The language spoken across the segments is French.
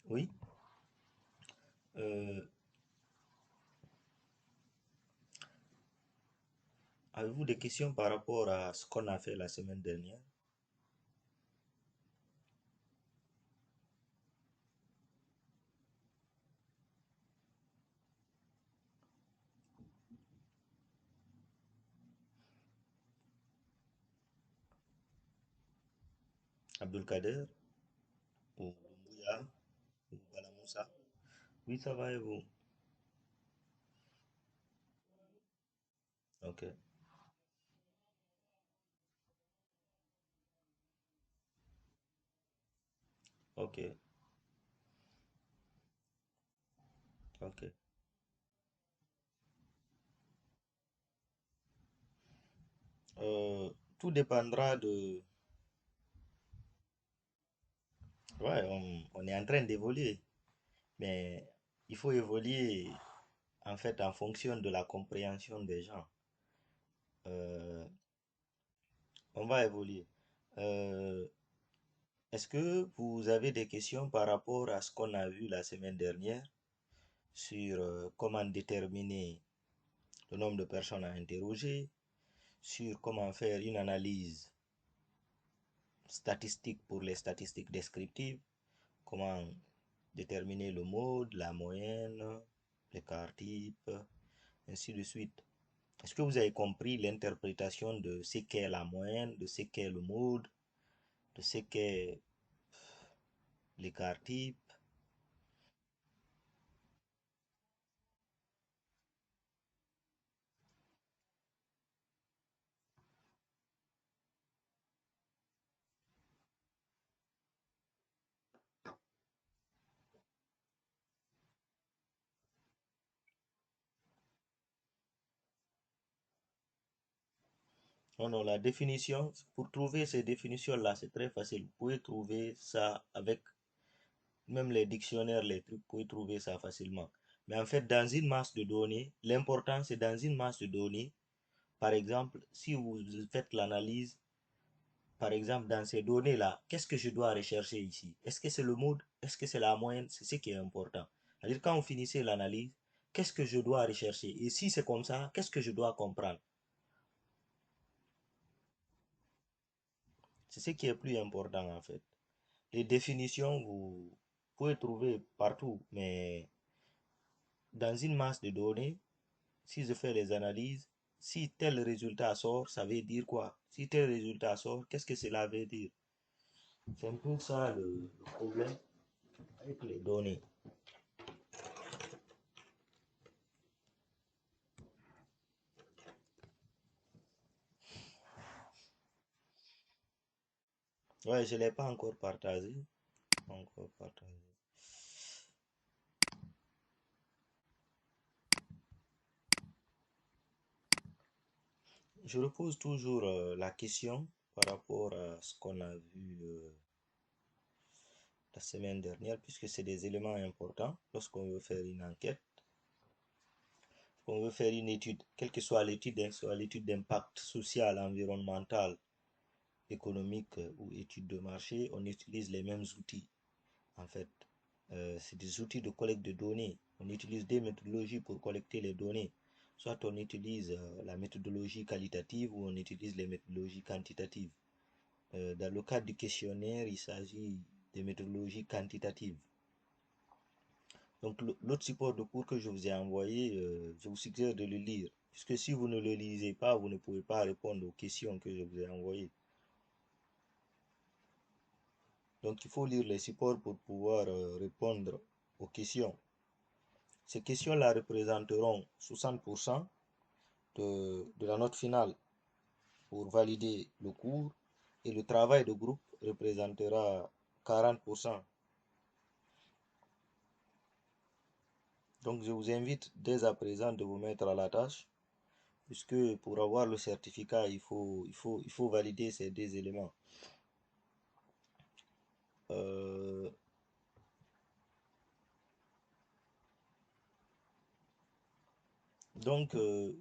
Oui, euh, avez-vous des questions par rapport à ce qu'on a fait la semaine dernière? Abdulkader ou Doumbouya ou Balamoussa? Oui, ça va et vous? Ok, ok, ok. Tout dépendra de... Ouais, on est en train d'évoluer, mais il faut évoluer en fait en fonction de la compréhension des gens. Euh, on va évoluer. Euh, Est-ce que vous avez des questions par rapport à ce qu'on a vu la semaine dernière sur comment déterminer le nombre de personnes à interroger, sur comment faire une analyse statistique pour les statistiques descriptives, comment déterminer le mode, la moyenne, l'écart type, ainsi de suite. Est-ce que vous avez compris l'interprétation de ce qu'est la moyenne, de ce qu'est le mode, de ce qu'est l'écart type? Non, non, la définition, pour trouver ces définitions-là, c'est très facile. Vous pouvez trouver ça avec même les dictionnaires, les trucs, vous pouvez trouver ça facilement. Mais en fait, dans une masse de données, l'important, c'est dans une masse de données, par exemple, si vous faites l'analyse, par exemple, dans ces données-là, qu'est-ce que je dois rechercher ici? Est-ce que c'est le mode? Est-ce que c'est la moyenne? C'est ce qui est important. C'est-à-dire, quand vous finissez l'analyse, qu'est-ce que je dois rechercher? Et si c'est comme ça, qu'est-ce que je dois comprendre? C'est ce qui est plus important, en fait. Les définitions, vous pouvez trouver partout, mais dans une masse de données, si je fais les analyses, si tel résultat sort, ça veut dire quoi? Si tel résultat sort, qu'est-ce que cela veut dire? C'est un peu ça le problème avec les données. Ouais, je ne l'ai pas encore partagé. Encore partagé. Je repose toujours la question par rapport à ce qu'on a vu la semaine dernière, puisque c'est des éléments importants lorsqu'on veut faire une enquête, on veut faire une étude, quelle que soit l'étude, hein, soit l'étude d'impact social, environnemental, économique ou étude de marché, on utilise les mêmes outils. En fait, c'est des outils de collecte de données. On utilise des méthodologies pour collecter les données. Soit on utilise la méthodologie qualitative ou on utilise les méthodologies quantitatives. Dans le cadre du questionnaire, il s'agit des méthodologies quantitatives. Donc l'autre support de cours que je vous ai envoyé, je vous suggère de le lire. Puisque si vous ne le lisez pas, vous ne pouvez pas répondre aux questions que je vous ai envoyées. Donc il faut lire les supports pour pouvoir répondre aux questions. Ces questions-là représenteront 60% de la note finale pour valider le cours et le travail de groupe représentera 40%. Donc je vous invite dès à présent de vous mettre à la tâche puisque pour avoir le certificat, il faut valider ces deux éléments. Euh,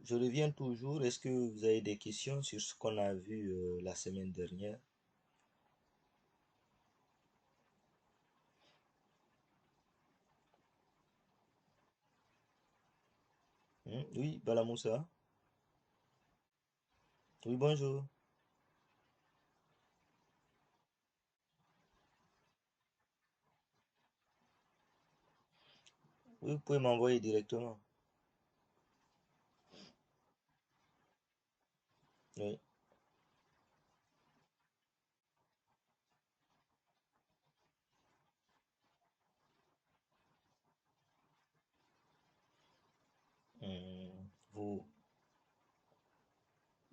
je reviens toujours. Est-ce que vous avez des questions sur ce qu'on a vu la semaine dernière? Oui, Balamoussa. Oui, bonjour. Oui, vous pouvez m'envoyer directement. Oui. Vous,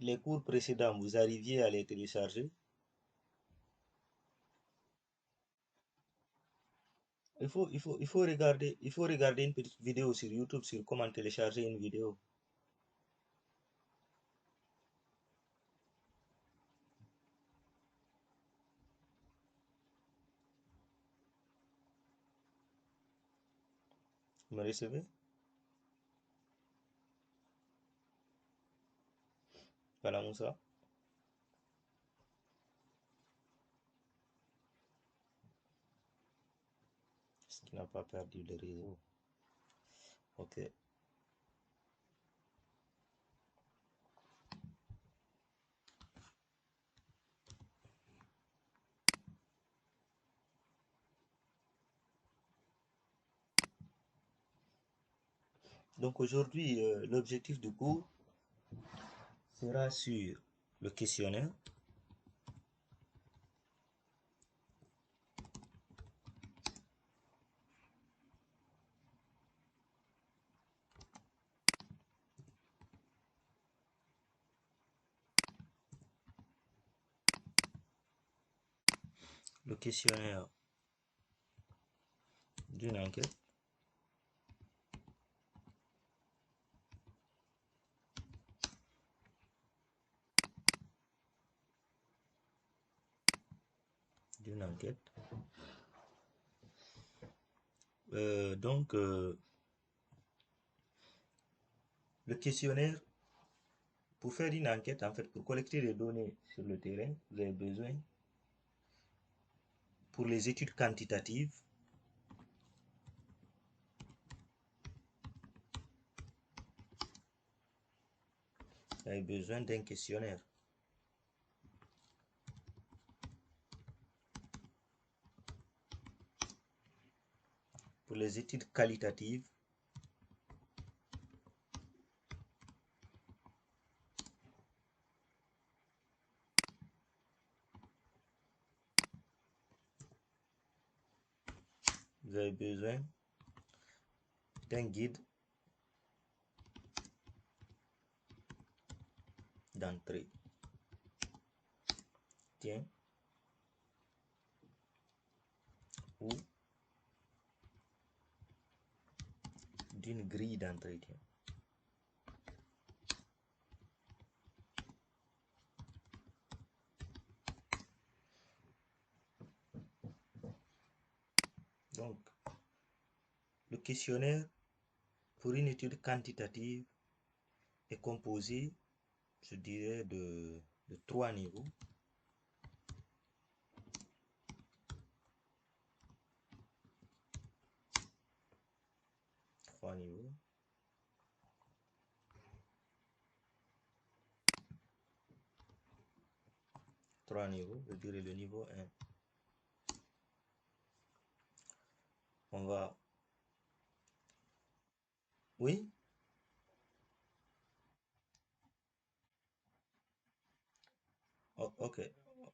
les cours précédents, vous arriviez à les télécharger? Il faut regarder une petite vidéo sur YouTube sur comment télécharger une vidéo. Vous me recevez? Balamoussa? Est-ce qu'il n'a pas perdu le réseau? Ok. Donc aujourd'hui, l'objectif du cours sera sur le questionnaire. Le questionnaire d'une enquête. D'une enquête. Donc, le questionnaire, pour faire une enquête, en fait, pour collecter des données sur le terrain, vous avez besoin, pour les études quantitatives, vous avez besoin d'un questionnaire. Pour les études qualitatives, vous avez besoin d'un guide d'entrée. Tiens, ou d'une grille d'entretien. Donc, le questionnaire pour une étude quantitative est composé, je dirais, de trois niveaux. Trois niveaux. Trois niveaux, je dirais le niveau 1. On va... Oui? Ok,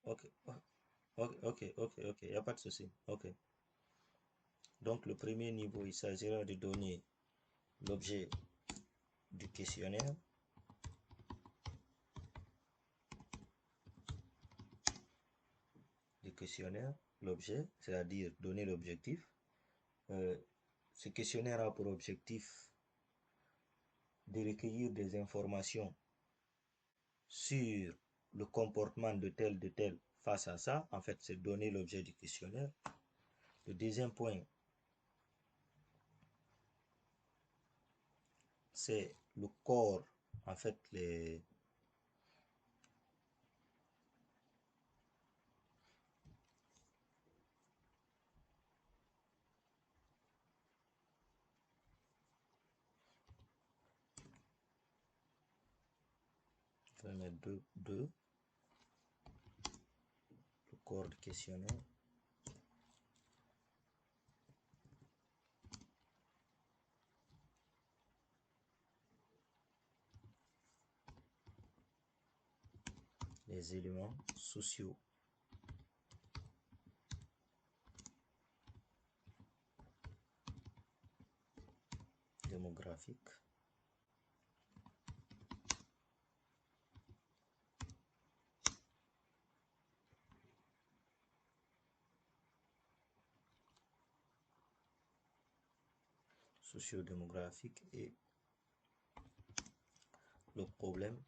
ok, ok, il n'y a pas de souci. Ok. Donc, le premier niveau, il s'agira de donner l'objet du questionnaire, l'objet, c'est-à-dire donner l'objectif. Euh, Ce questionnaire a pour objectif de recueillir des informations sur le comportement de tel face à ça. En fait, c'est donner l'objet du questionnaire. Le deuxième point, c'est le corps, en fait, Je vais mettre deux, le corps du questionnaire. Les éléments sociaux. Démographiques. Sociodémographique et le problème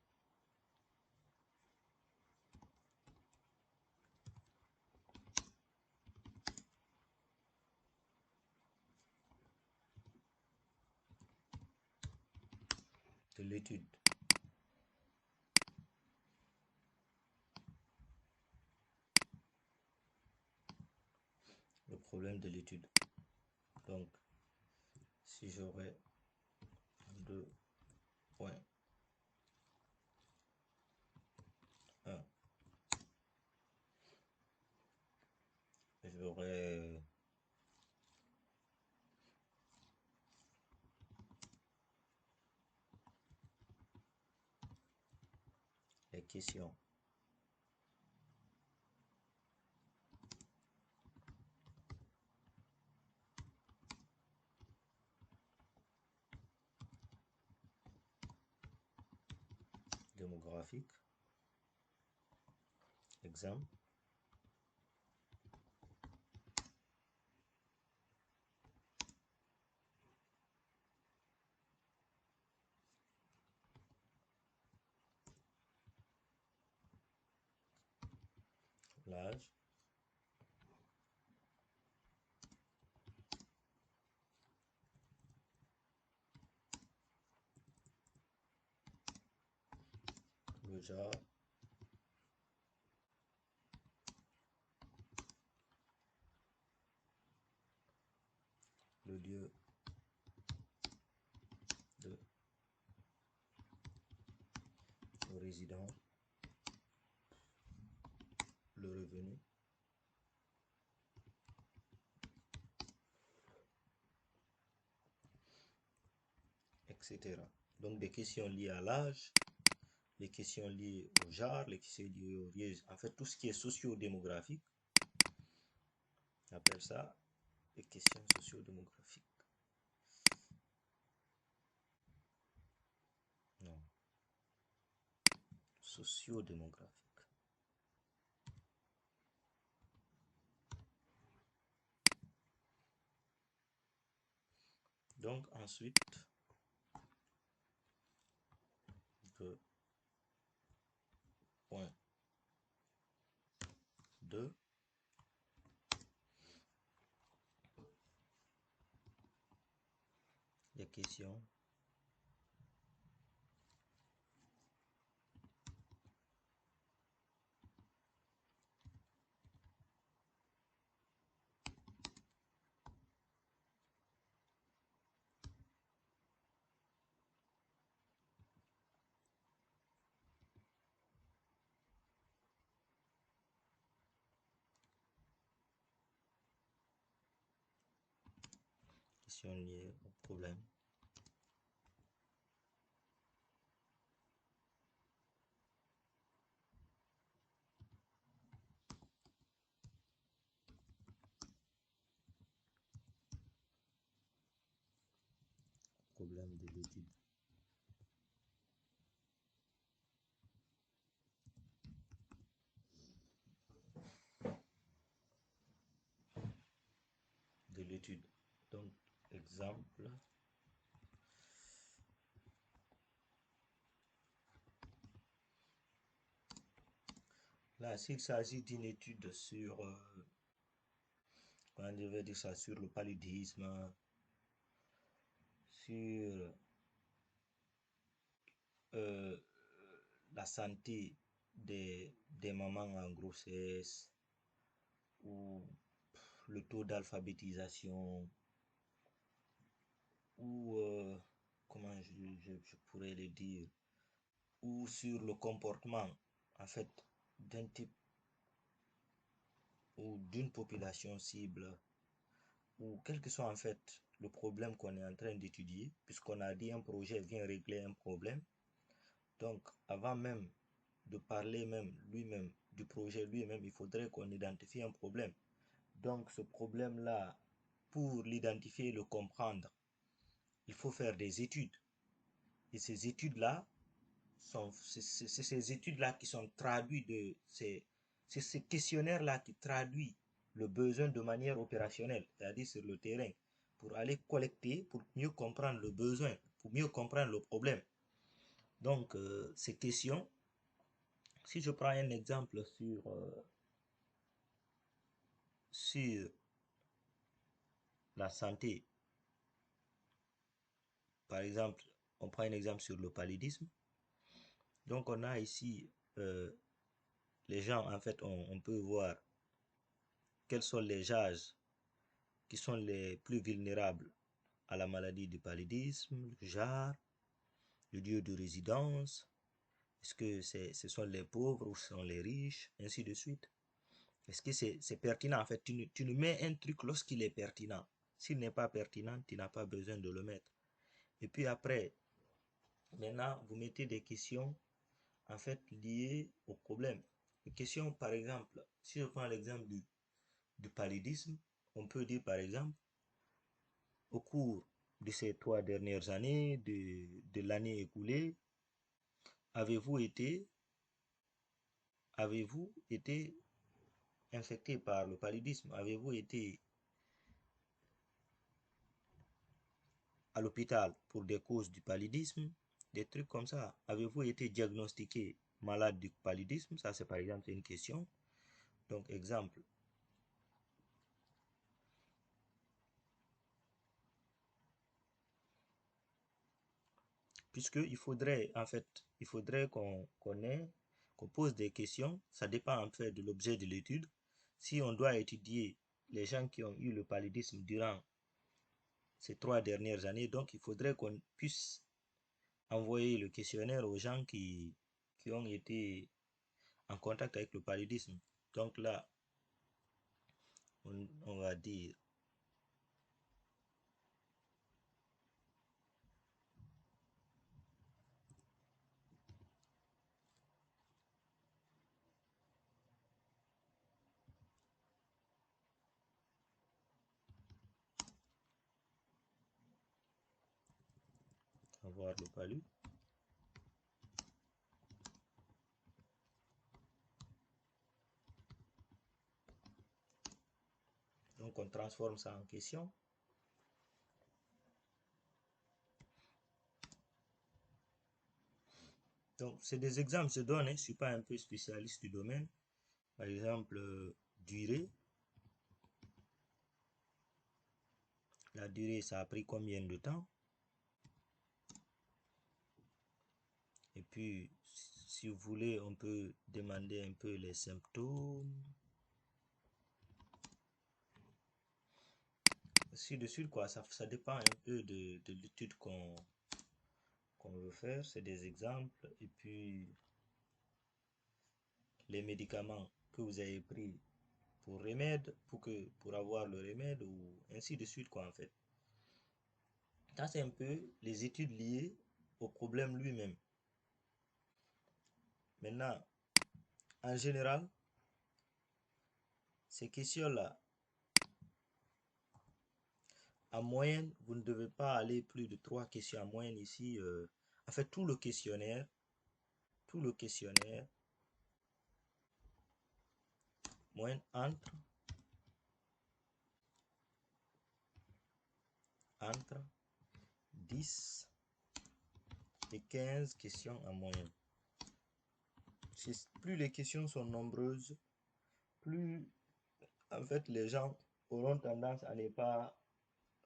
de l'étude. Le problème de l'étude. Donc, si j'aurais 2.1, j'aurais les questions. Démographiques. Exemple. L'âge. Le genre. Le lieu de résident, le revenu, etc. Donc des questions liées à l'âge, les questions liées au genre, les questions liées au lieu, en fait tout ce qui est socio-démographique, on appelle ça les questions socio-démographiques. Non, socio-démographique. Donc ensuite, 2.2, les questions liées au problème. Problème de l'étude. De l'étude. Donc, exemple. Là, s'il s'agit d'une étude sur, comment je vais dire ça, sur le paludisme, sur euh, la santé des mamans en grossesse, ou le taux d'alphabétisation, ou comment je pourrais le dire, ou sur le comportement, en fait, d'un type ou d'une population cible, ou quel que soit en fait le problème qu'on est en train d'étudier, puisqu'on a dit un projet vient régler un problème. Donc, avant même de parler même lui-même du projet lui-même, il faudrait qu'on identifie un problème. Donc, ce problème-là, pour l'identifier et le comprendre, il faut faire des études. Et ces études-là, c'est ces études-là qui sont traduites c'est ce questionnaire-là qui traduit le besoin de manière opérationnelle, c'est-à-dire sur le terrain, pour aller collecter, pour mieux comprendre le besoin, pour mieux comprendre le problème. Donc, ces questions, si je prends un exemple sur la santé, par exemple, on prend un exemple sur le paludisme. Donc, on a ici les gens, en fait, on peut voir quels sont les âges qui sont les plus vulnérables à la maladie du paludisme, le genre, le lieu de résidence, est-ce que ce sont les pauvres ou ce sont les riches, ainsi de suite. Est-ce que c'est pertinent? En fait, tu nous mets un truc lorsqu'il est pertinent. S'il n'est pas pertinent, tu n'as pas besoin de le mettre. Et puis après, maintenant, vous mettez des questions en fait liées au problème. Une question, par exemple, si je prends l'exemple du paludisme, on peut dire par exemple, au cours de ces 3 dernières années, de l'année écoulée, avez-vous été, avez-vous été infecté par le paludisme? Avez-vous été à l'hôpital pour des causes du paludisme? Des trucs comme ça. Avez-vous été diagnostiqué malade du paludisme? Ça, c'est par exemple une question. Donc, exemple. Puisqu'il faudrait, en fait, il faudrait qu'on pose des questions. Ça dépend en fait de l'objet de l'étude. Si on doit étudier les gens qui ont eu le paludisme durant ces 3 dernières années, donc il faudrait qu'on puisse envoyer le questionnaire aux gens qui ont été en contact avec le paludisme. Donc là, on va dire avoir le palud. Donc on transforme ça en question. Donc c'est des exemples, je donne, je ne suis pas un peu spécialiste du domaine. Par exemple, durée. La durée, ça a pris combien de temps? Et puis, si vous voulez, on peut demander un peu les symptômes. Ainsi de suite, quoi. Ça dépend un peu de l'étude qu'on veut faire. C'est des exemples. Et puis, les médicaments que vous avez pris pour remède, pour avoir le remède, ou ainsi de suite, quoi, en fait. Ça, c'est un peu les études liées au problème lui-même. Maintenant, en général, ces questions-là, en moyenne, vous ne devez pas aller plus de 3 questions en moyenne ici. En fait, tout le questionnaire, moyenne entre 10 et 15 questions en moyenne. Plus les questions sont nombreuses, plus en fait les gens auront tendance à ne pas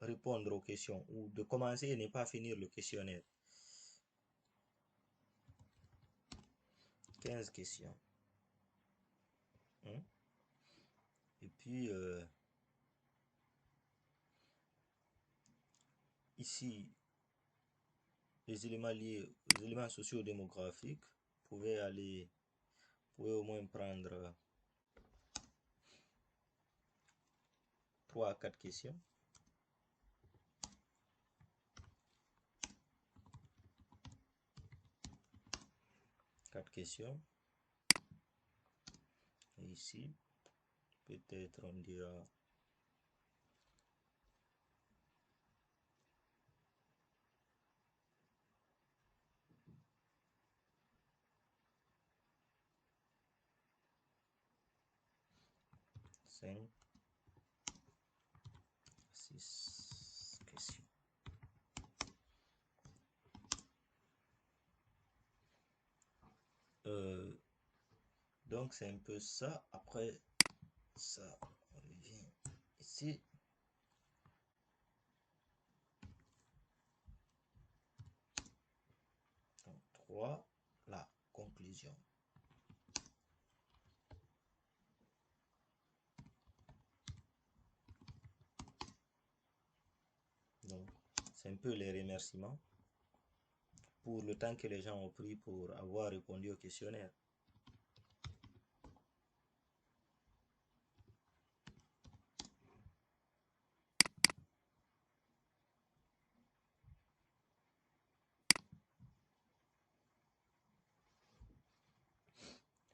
répondre aux questions ou de commencer et ne pas finir le questionnaire. 15 questions. Et puis, ici, les éléments liés aux éléments socio-démographiques. pouvez au moins prendre 3 à 4 questions. Et ici, peut-être on dira 5, 6 questions. Donc c'est un peu ça. Après ça, on revient ici. Donc 3, la conclusion. Donc c'est un peu les remerciements pour le temps que les gens ont pris pour avoir répondu au questionnaire.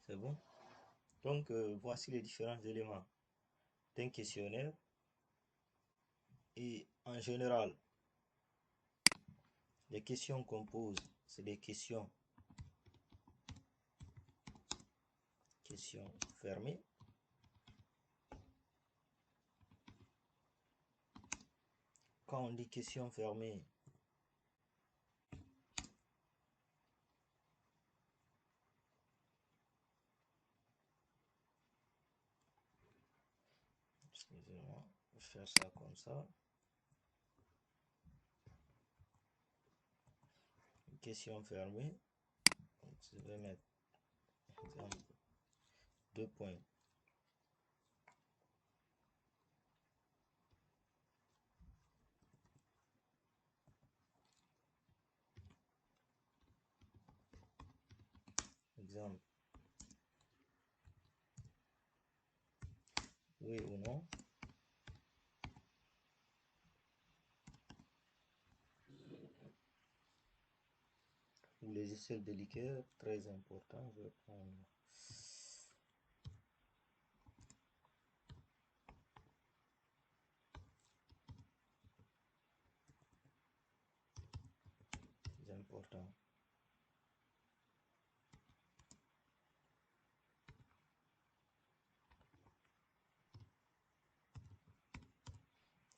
C'est bon? Donc, voici les différents éléments d'un questionnaire. Et en général, les questions qu'on pose, c'est des questions fermées. Quand on dit question fermée, excusez-moi, je vais faire ça comme ça. Question fermée. Donc, je vais mettre exemple 2 points. Exemple, oui ou non. Ou les échelles de liqueur, très important. Je vais prendre c'est important.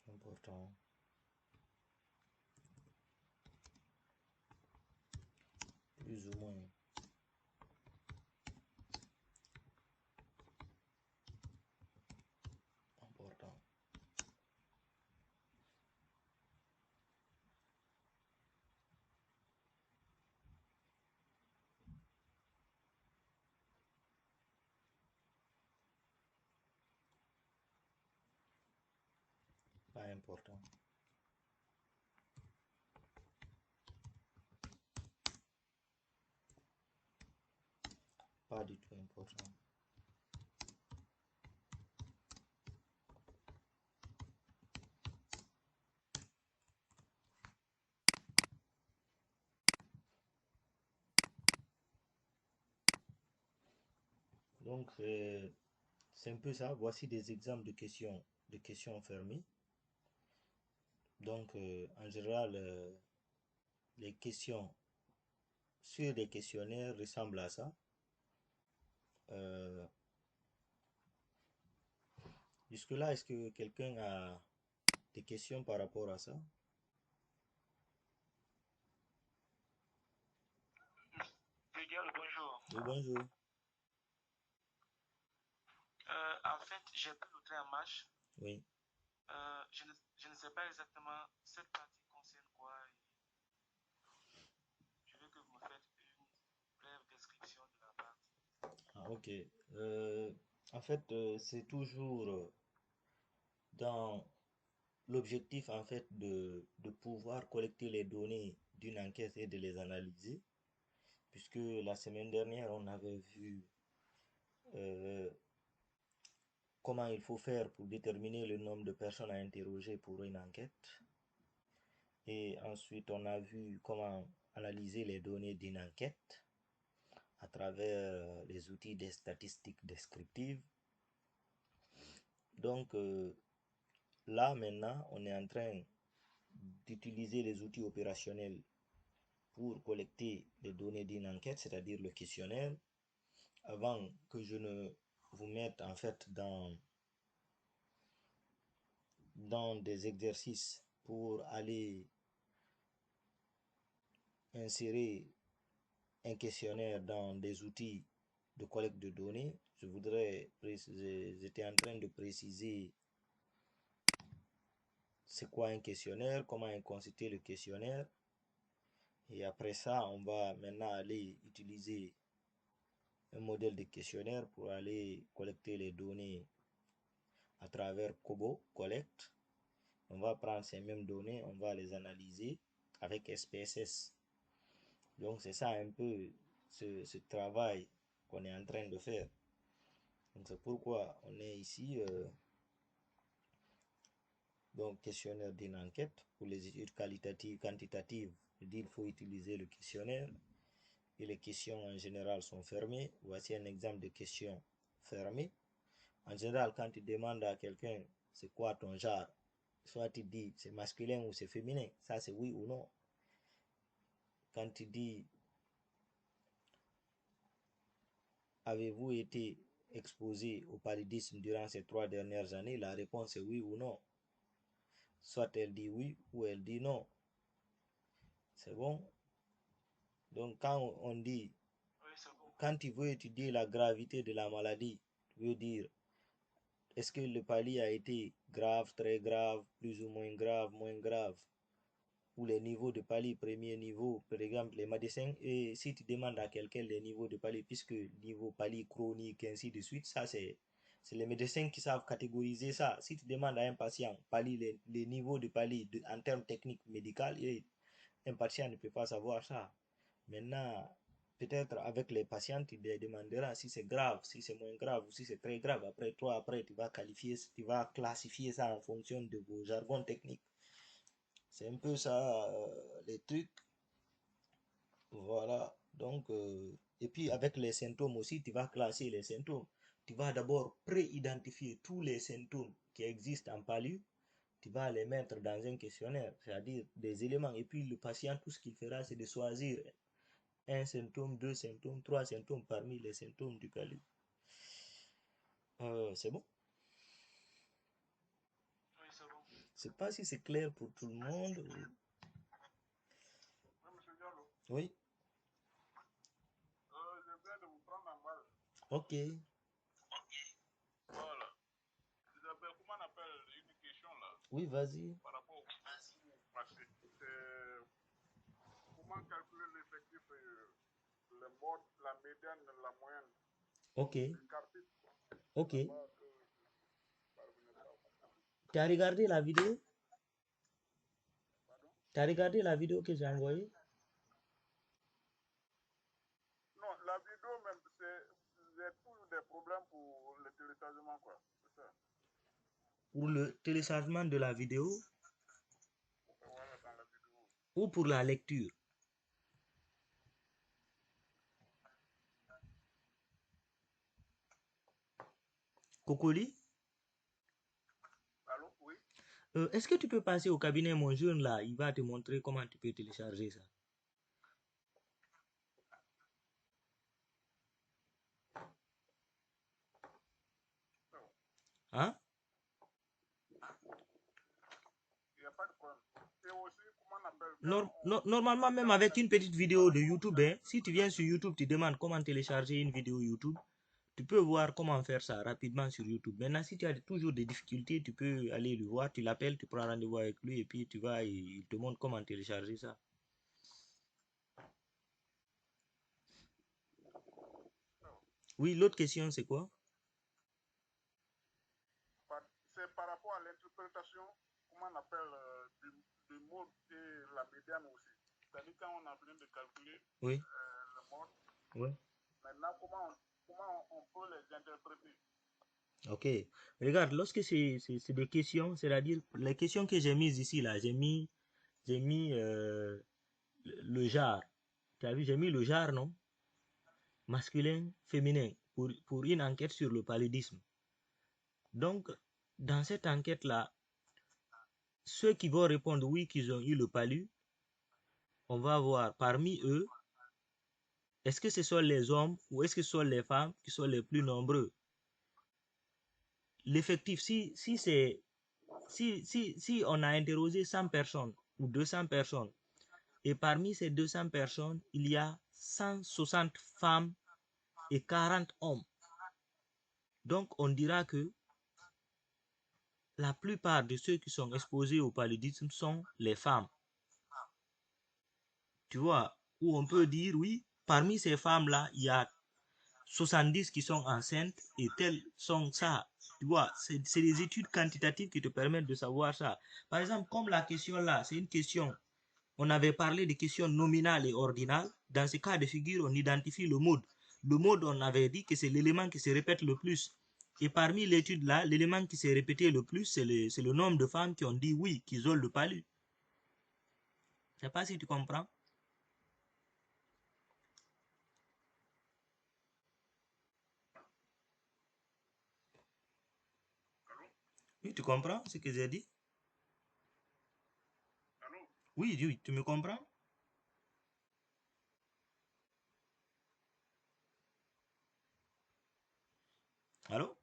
Important. Plus ou moins. Important. Pas important. Pas du tout important. Donc, c'est un peu ça. Voici des exemples de questions fermées. Donc, en général, les questions sur des questionnaires ressemblent à ça. Jusque-là, est-ce que quelqu'un a des questions par rapport à ça? Bonjour. Oui, bonjour. En fait, j'ai pu noter en match. Oui. Je ne sais pas exactement cette partie concerne quoi. Je veux que vous me faites une brève description de la partie. Ah, ok. En fait, c'est toujours dans l'objectif en fait de pouvoir collecter les données d'une enquête et de les analyser. puisque la semaine dernière, on avait vu comment il faut faire pour déterminer le nombre de personnes à interroger pour une enquête. Et ensuite, on a vu comment analyser les données d'une enquête à travers les outils des statistiques descriptives. Donc, là, maintenant, on est en train d'utiliser les outils opérationnels pour collecter les données d'une enquête, c'est-à-dire le questionnaire. Avant que je ne vous mette en fait dans des exercices pour aller insérer un questionnaire dans des outils de collecte de données, j'étais en train de préciser c'est quoi un questionnaire, comment constituer le questionnaire. Et après ça, on va maintenant aller utiliser un modèle de questionnaire pour aller collecter les données à travers Kobo Collect. On va prendre ces mêmes données, on va les analyser avec SPSS. Donc c'est ça un peu ce travail qu'on est en train de faire. Donc c'est pourquoi on est ici. Donc questionnaire d'une enquête. Pour les études qualitatives, quantitatives, il faut utiliser le questionnaire. Et les questions en général sont fermées. Voici un exemple de question fermée. En général, quand tu demandes à quelqu'un c'est quoi ton genre, soit tu dis c'est masculin ou c'est féminin, ça c'est oui ou non. Quand tu dis avez-vous été exposé au paludisme durant ces 3 dernières années, la réponse est oui ou non. Soit elle dit oui ou elle dit non. C'est bon? Donc quand on dit, quand tu veux étudier la gravité de la maladie, tu veux dire est-ce que le palu a été grave, très grave, plus ou moins grave, ou les niveaux de palu, premier niveau, par exemple les médecins, et si tu demandes à quelqu'un les niveaux de palu, puisque niveau palu chronique, ainsi de suite, ça c'est les médecins qui savent catégoriser ça. Si tu demandes à un patient palu, les niveaux de palu en termes techniques médicaux, un patient ne peut pas savoir ça. Maintenant, peut-être avec les patients, tu les demanderas si c'est grave, si c'est moins grave ou si c'est très grave. Après, toi, tu vas qualifier, tu vas classifier ça en fonction de vos jargons techniques. C'est un peu ça, les trucs. Voilà. Donc, et puis avec les symptômes aussi, tu vas classer les symptômes. Tu vas d'abord pré-identifier tous les symptômes qui existent en palu. Tu vas les mettre dans un questionnaire, c'est-à-dire des éléments. Et puis le patient, tout ce qu'il fera, c'est de choisir un symptôme, 2 symptômes, 3 symptômes parmi les symptômes du palu. C'est bon? Oui, c'est bon. Je sais pas si c'est clair pour tout le monde. Oui, monsieur Diallo. Oui, Je viens de vous prendre en balle. ok. Voilà. Isabelle, comment on appelle une question là Oui, vas-y. par rapport au passé? C'est comment calculer l'effectif, le mode, la médiane, la moyenne, Ok, le quartier. ok. Là-bas, parvenez pas à comprendre. Tu as regardé la vidéo? Pardon? Tu as regardé la vidéo que j'ai envoyée? Non, la vidéo même, c'est toujours des problèmes pour le téléchargement, quoi. C'est ça. Pour le téléchargement de la vidéo Voilà, dans la vidéo. ou pour la lecture? Cocoli? Allô? Oui? Est-ce que tu peux passer au cabinet Mon Jeune là? Il va te montrer comment tu peux télécharger ça. Hein? Il n'y a pas de problème. Et aussi, comment on appelle quand Normalement, même avec une petite vidéo de YouTube, hein, si tu viens sur YouTube, tu demandes comment télécharger une vidéo YouTube, tu peux voir comment faire ça rapidement sur YouTube. Maintenant, si tu as toujours des difficultés, tu peux aller le voir, tu l'appelles, tu prends rendez-vous avec lui et puis tu vas et il te montre comment télécharger ça. Oui, l'autre question, c'est quoi? c'est par rapport à l'interprétation, comment on appelle, du mode et la médiane aussi. C'est-à-dire quand on a besoin de calculer Oui. le modes. Ouais. Maintenant, comment on peut les interpréter? Ok. Regarde, lorsque c'est des questions, c'est-à-dire les questions que j'ai mises ici, là, j'ai mis le genre. Tu as vu, j'ai mis le genre, non? Masculin, féminin, pour une enquête sur le paludisme. Donc, dans cette enquête-là, ceux qui vont répondre oui qu'ils ont eu le palu, on va voir parmi eux, est-ce que ce sont les hommes ou est-ce que ce sont les femmes qui sont les plus nombreux? L'effectif, si on a interrogé 100 personnes ou 200 personnes, et parmi ces 200 personnes, il y a 160 femmes et 40 hommes. Donc, on dira que la plupart de ceux qui sont exposés au paludisme sont les femmes. Tu vois, où on peut dire, oui, parmi ces femmes-là, il y a 70 qui sont enceintes et telles sont ça. Tu vois, c'est des études quantitatives qui te permettent de savoir ça. Par exemple, comme la question là, c'est une question, on avait parlé de questions nominales et ordinales. Dans ce cas de figure, on identifie le mode. Le mode, on avait dit que c'est l'élément qui se répète le plus. Et parmi l'étude là, l'élément qui s'est répété le plus, c'est le nombre de femmes qui ont dit oui, qu'ils ont le palu. Je ne sais pas si tu comprends. Allô? Oui, tu comprends ce que j'ai dit? Allô? Oui, oui, tu me comprends? Allô?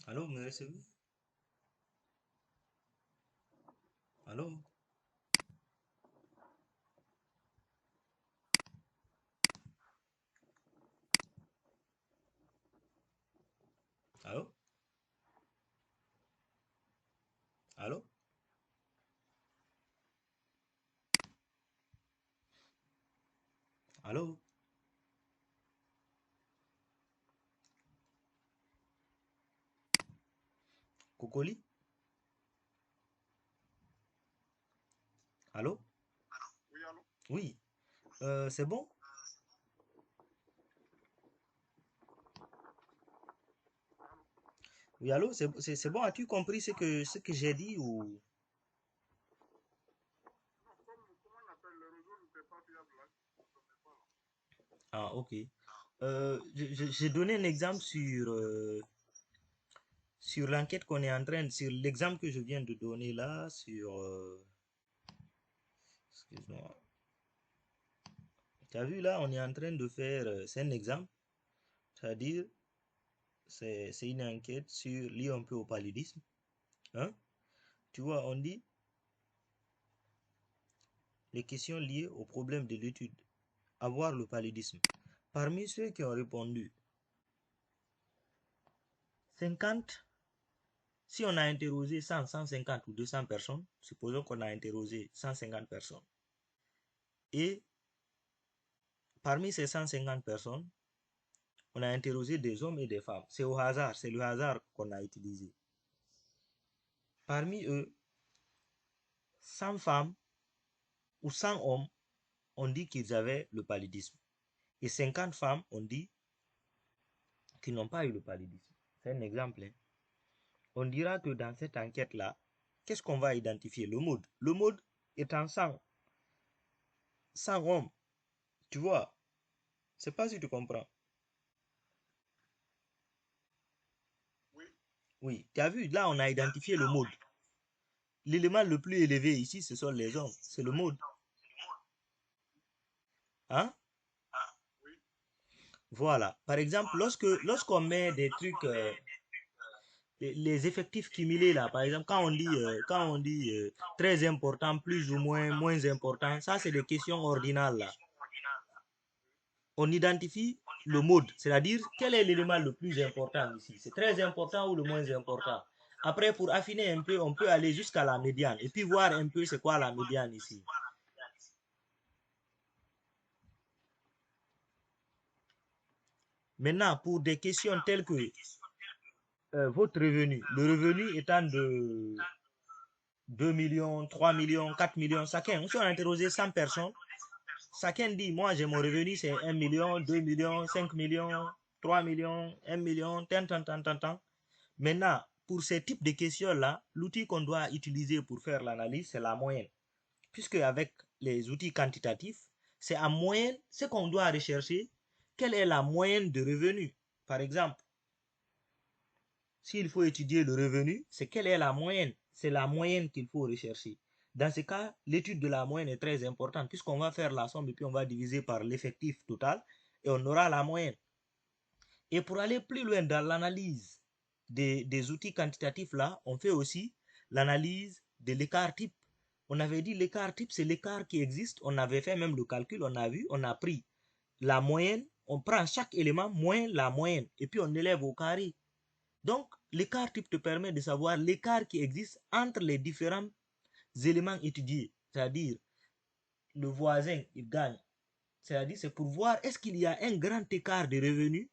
Allô, me recevez? Allô? Allô? Allô? Allô? Cocoli? Allô? Oui, allô? Oui. C'est bon? Allô? Oui, allô? C'est bon? As-tu compris ce que j'ai dit ou... Non, comment on appelle le réseau n'était pas fiable là? Je ne connais pas là. Ah, ok. J'ai donné un exemple sur l'enquête qu'on est en train, sur l'exemple que je viens de donner là, sur... excuse-moi. Tu as vu là, on est en train de faire... c'est un exemple, c'est-à-dire, c'est une enquête sur liée un peu au paludisme. Hein? Tu vois, on dit les questions liées au problème de l'étude. Avoir le paludisme. Parmi ceux qui ont répondu, 50, si on a interrogé 100, 150 ou 200 personnes, supposons qu'on a interrogé 150 personnes. Et parmi ces 150 personnes, on a interrogé des hommes et des femmes. C'est au hasard, c'est le hasard qu'on a utilisé. Parmi eux, 100 femmes ou 100 hommes, on dit qu'ils avaient le paludisme. Et 50 femmes, on dit qu'ils n'ont pas eu le paludisme. C'est un exemple. Hein. On dira que dans cette enquête-là, qu'est-ce qu'on va identifier? Le mode. Le mode est en 100 hommes. Tu vois? Je sais pas si tu comprends. Oui. Oui, tu as vu, là, on a identifié le mode. L'élément le plus élevé ici, ce sont les hommes. C'est le mode. Hein? Oui. Voilà. Par exemple, lorsqu'on met des trucs, les effectifs cumulés là, par exemple, quand on dit très important, plus ou moins important, ça c'est des questions ordinales là. On identifie le mode, c'est-à-dire quel est l'élément le plus important ici. C'est très important ou le moins important. Après, pour affiner un peu, on peut aller jusqu'à la médiane et puis voir un peu c'est quoi la médiane ici. Maintenant, pour des questions telles que votre revenu, le revenu étant de 2 millions, 3 millions, 4 millions, chacun, si on a interrogé 100 personnes, chacun dit, moi j'ai mon revenu, c'est 1 million, 2 millions, 5 millions, 3 millions, 1 million, tant. Maintenant, pour ces types de questions-là, l'outil qu'on doit utiliser pour faire l'analyse, c'est la moyenne. Puisque avec les outils quantitatifs, c'est en moyenne ce qu'on doit rechercher, quelle est la moyenne de revenus. Par exemple, s'il faut étudier le revenu, c'est quelle est la moyenne. C'est la moyenne qu'il faut rechercher. Dans ce cas, l'étude de la moyenne est très importante puisqu'on va faire la somme et puis on va diviser par l'effectif total et on aura la moyenne. Et pour aller plus loin dans l'analyse des outils quantitatifs là, on fait aussi l'analyse de l'écart type. On avait dit l'écart type, c'est l'écart qui existe. On avait fait même le calcul, on a vu, on a pris la moyenne, on prend chaque élément moins la moyenne et puis on élève au carré. Donc, l'écart type te permet de savoir l'écart qui existe entre les différents éléments étudiés. C'est-à-dire, le voisin, il gagne. C'est-à-dire, c'est pour voir est-ce qu'il y a un grand écart de revenus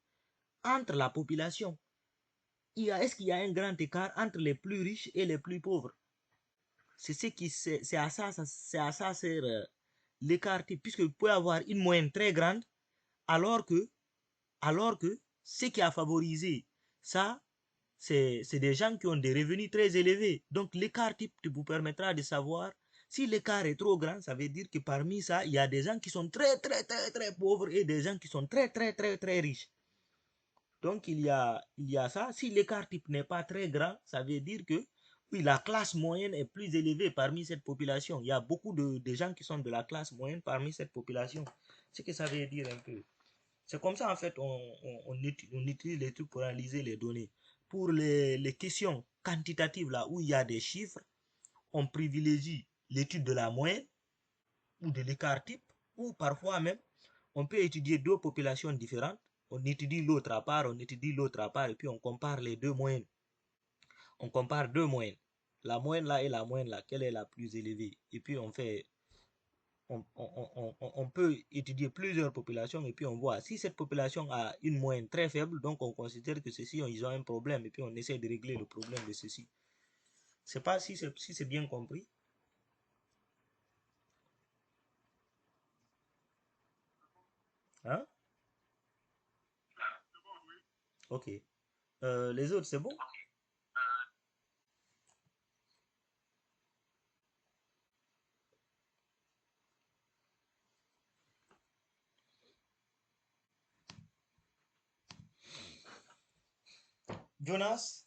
entre la population. Est-ce qu'il y a un grand écart entre les plus riches et les plus pauvres? C'est à ça sert l'écart type, puisque vous pouvez avoir une moyenne très grande, alors que ce qui a favorisé ça, c'est des gens qui ont des revenus très élevés. Donc l'écart type vous permettra de savoir si l'écart est trop grand, ça veut dire que parmi ça, il y a des gens qui sont très pauvres et des gens qui sont très riches. Donc il y a ça. Si l'écart type n'est pas très grand, ça veut dire que oui, la classe moyenne est plus élevée parmi cette population. Il y a beaucoup de gens qui sont de la classe moyenne parmi cette population. Ce que ça veut dire un peu. C'est comme ça, en fait, on utilise les trucs pour analyser les données. Pour les questions quantitatives, là où il y a des chiffres, on privilégie l'étude de la moyenne ou de l'écart type, ou parfois même, on peut étudier deux populations différentes. On étudie l'autre à part, on étudie l'autre à part, et puis on compare les deux moyennes. On compare deux moyennes. La moyenne là et la moyenne là, quelle est la plus élevée? Et puis on fait on peut étudier plusieurs populations et puis on voit si cette population a une moyenne très faible, donc on considère que ceux-ci ils ont un problème et puis on essaie de régler le problème de ceux-ci. Je sais pas si c'est bien compris. Hein? Ok. Les autres, c'est bon? Jonas,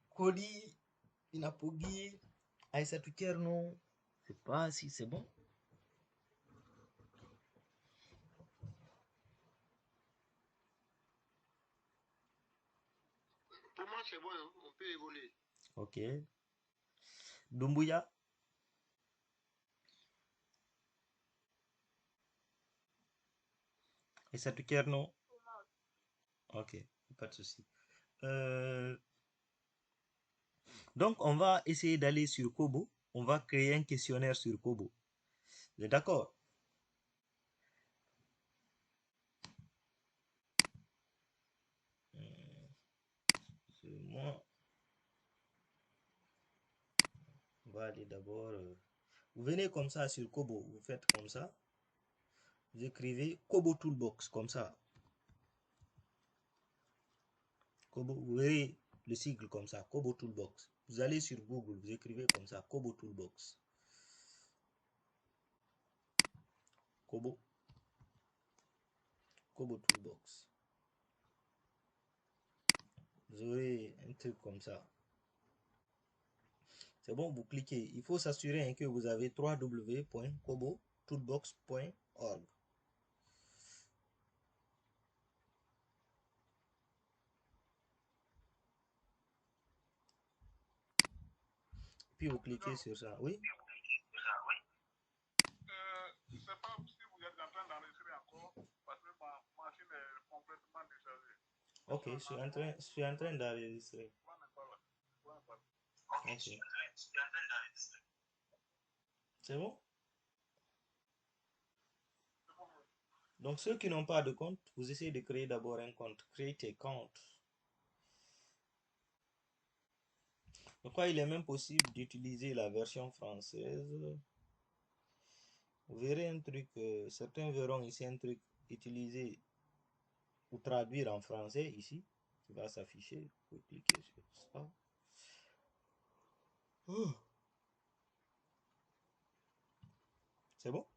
Cody, Inapogi, Aïssatou Kerno, je sais pas si c'est bon. Pour moi, c'est bon, hein, on peut évoluer. Ok. Dumbuya, Aïssatou Kerno. Ok, pas de souci. Euh, donc, on va essayer d'aller sur Kobo. On va créer un questionnaire sur Kobo. Vous êtes d'accord? C'est moi. Voilà. va aller d'abord... vous venez comme ça sur Kobo, vous faites comme ça. Vous écrivez Kobo Toolbox, comme ça. Kobo, vous verrez le sigle comme ça, Kobo Toolbox. Vous allez sur Google, vous écrivez comme ça, Kobo Toolbox. Kobo Toolbox. Vous aurez un truc comme ça. C'est bon, vous cliquez. Il faut s'assurer que vous avez www.kobotoolbox.org. Puis vous cliquez sur ça. Oui? Je ne sais pas si vous êtes en train d'enregistrer encore, parce que ma machine est complètement déchargée. Ok, je suis en train d'enregistrer. Ok. C'est bon? Donc ceux qui n'ont pas de compte, vous essayez de créer d'abord un compte. Create a compte. Donc il est même possible d'utiliser la version française. Vous verrez un truc, certains verront ici un truc utilisé ou traduire en français ici, qui va s'afficher. Vous cliquez sur ça. Oh. C'est bon?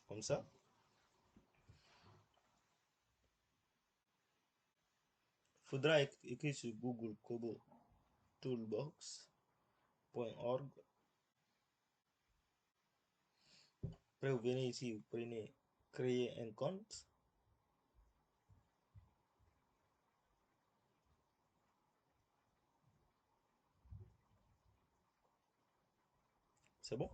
Comme ça. Il faudra écrire sur Google Kobo Toolbox.org. Après, vous venez ici, vous prenez créer un compte. C'est bon?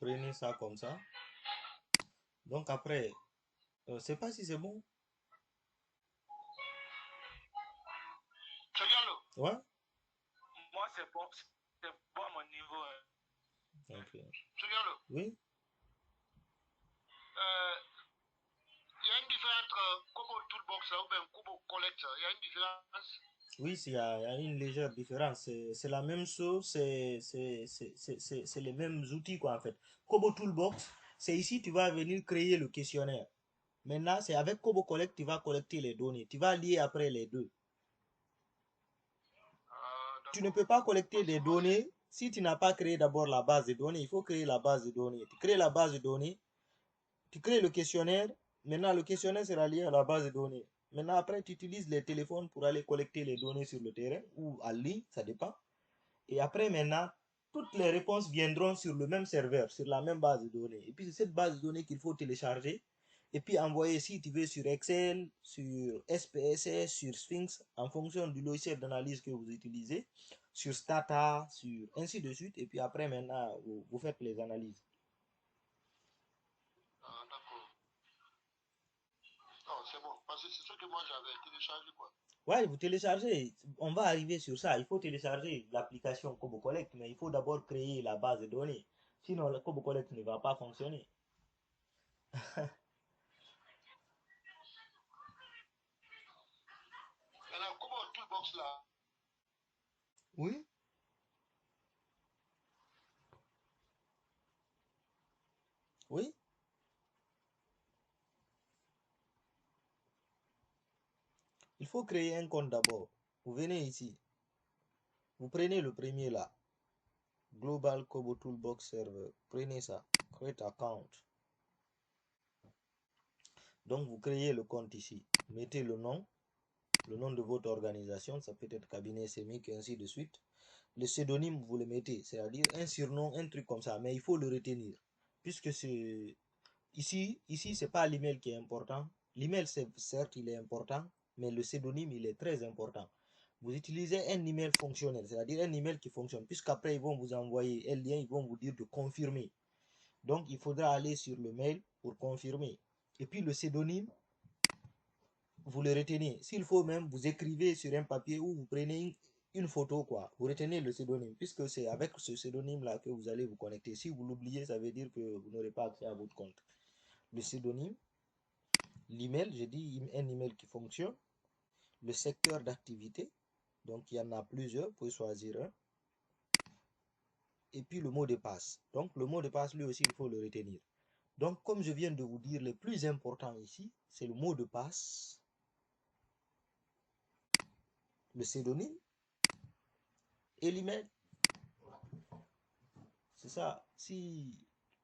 Prenez ça comme ça. Donc après, je ne sais pas si c'est bon. Ouais? Moi, c'est bon à mon niveau. Ok. Oui? Il y a une différence entre Kobo Toolbox ou bien Kobo Collect. Il y a une différence. Oui, il y a une légère différence. C'est la même chose, c'est les mêmes outils quoi en fait. Kobo Toolbox, c'est ici tu vas venir créer le questionnaire. Maintenant, c'est avec Kobo Collect tu vas collecter les données. Tu vas lier après les deux. Tu ne peux pas collecter des données si tu n'as pas créé d'abord la base de données. Il faut créer la base de données. Tu crées la base de données, tu crées le questionnaire. Maintenant, le questionnaire sera lié à la base de données. Maintenant, après, tu utilises les téléphones pour aller collecter les données sur le terrain ou en ligne, ça dépend. Et après, maintenant, toutes les réponses viendront sur le même serveur, sur la même base de données. Et puis, c'est cette base de données qu'il faut télécharger et puis envoyer si tu veux sur Excel, sur SPSS, sur Sphinx, en fonction du logiciel d'analyse que vous utilisez, sur Stata, sur ainsi de suite. Et puis après, maintenant, vous faites les analyses. Ah, d'accord. Non, c'est bon. Parce que c'est ce que moi j'avais téléchargé, quoi. Ouais, vous téléchargez. On va arriver sur ça. Il faut télécharger l'application Kobo Collect, mais il faut d'abord créer la base de données. Sinon, le Kobo Collect ne va pas fonctionner. Alors, Kobo Toolbox là. Oui. Oui. Il faut créer un compte d'abord. Vous venez ici. Vous prenez le premier là. Global Kobo Toolbox Server. Prenez ça. Create account. Donc, vous créez le compte ici. Mettez le nom de votre organisation. Ça peut être cabinet sémique, ainsi de suite. Le pseudonyme, vous le mettez. C'est-à-dire un surnom, un truc comme ça. Mais il faut le retenir. Puisque c'est... Ici, c'est pas l'email qui est important. L'email, certes, il est important. Mais le pseudonyme, il est très important. Vous utilisez un email fonctionnel, c'est-à-dire un email qui fonctionne, puisqu'après ils vont vous envoyer un lien, ils vont vous dire de confirmer. Donc il faudra aller sur le mail pour confirmer. Et puis le pseudonyme, vous le retenez. S'il faut même, vous écrivez sur un papier ou vous prenez une photo, quoi. Vous retenez le pseudonyme, puisque c'est avec ce pseudonyme-là que vous allez vous connecter. Si vous l'oubliez, ça veut dire que vous n'aurez pas accès à votre compte. Le pseudonyme, l'email, j'ai dit un email qui fonctionne, le secteur d'activité, donc il y en a plusieurs, vous pouvez choisir un, et puis le mot de passe. Donc le mot de passe, lui aussi, il faut le retenir. Donc comme je viens de vous dire, le plus important ici, c'est le mot de passe, le pseudonyme et l'email. C'est ça. Si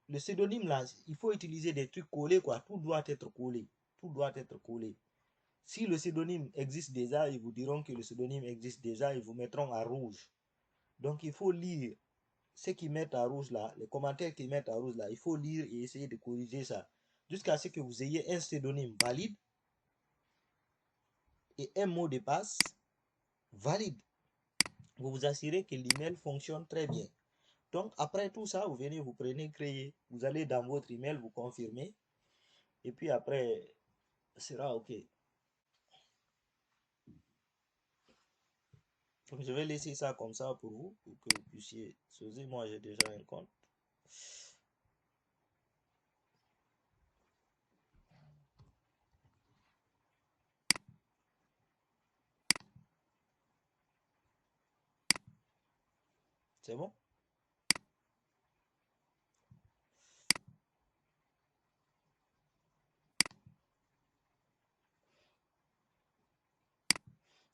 le pseudonyme là, il faut utiliser des trucs collés, quoi. Tout doit être collé. Tout doit être collé. Si le pseudonyme existe déjà, ils vous diront que le pseudonyme existe déjà, ils vous mettront à rouge. Donc il faut lire ce qu'ils mettent à rouge là, les commentaires qu'ils mettent à rouge là, il faut lire et essayer de corriger ça. Jusqu'à ce que vous ayez un pseudonyme valide et un mot de passe valide. Vous vous assurez que l'email fonctionne très bien. Donc, après tout ça, vous venez, vous prenez, créer. Vous allez dans votre email, vous confirmez. Et puis après, ce sera OK. Donc, je vais laisser ça comme ça pour vous, pour que vous puissiez sauter. Moi, j'ai déjà un compte. C'est bon?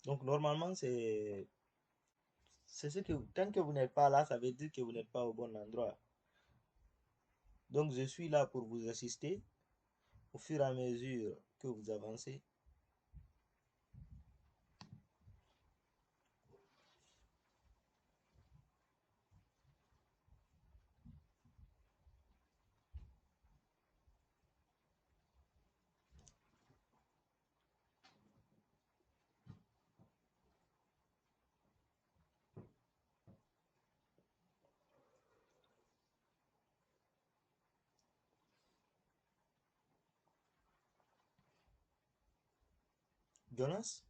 Donc, normalement, c'est ce que, tant que vous n'êtes pas là, ça veut dire que vous n'êtes pas au bon endroit. Donc, je suis là pour vous assister au fur et à mesure que vous avancez. Jonas?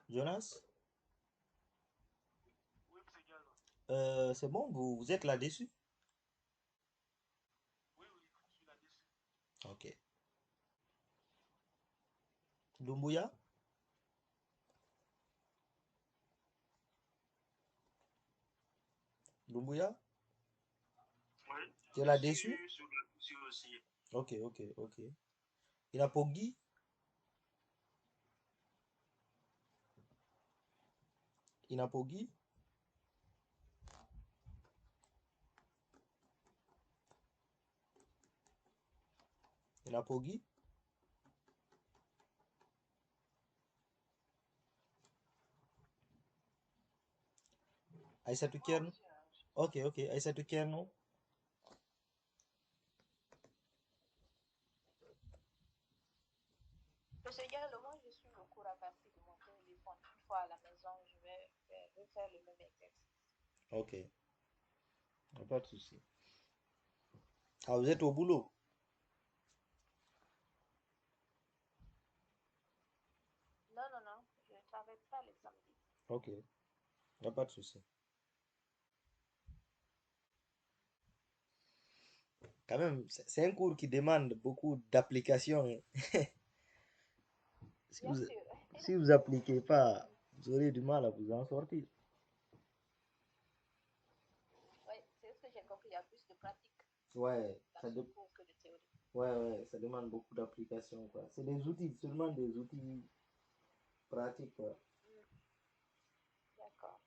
Jonas? C'est bon, vous êtes là-dessus? Ok. Dumbuya? Dumbuya? Tu es là-dessus? Ok, ok, ok. Inapogi? Inapogi? Inapogi? Aïssatou Kerno? Ok, ok. Aïssatou Kerno? Monsieur Gallo, moi je suis le cours à partir de mon téléphone. Une fois à la maison, je vais faire le même exercice. Ok, y a pas de souci. Ah, vous êtes au boulot? Non, non, non, je ne travaille pas les samedis. Ok, y a pas de souci. Quand même, c'est un cours qui demande beaucoup d'application. Si Bien vous, sûr. si vous appliquez pas, vous aurez du mal à vous en sortir. Oui, c'est ce que j'ai compris. Il y a plus de pratique Ouais, dans ce cours que de théorie. ouais, ça demande beaucoup d'application, quoi. C'est des outils, seulement des outils pratiques, quoi. D'accord.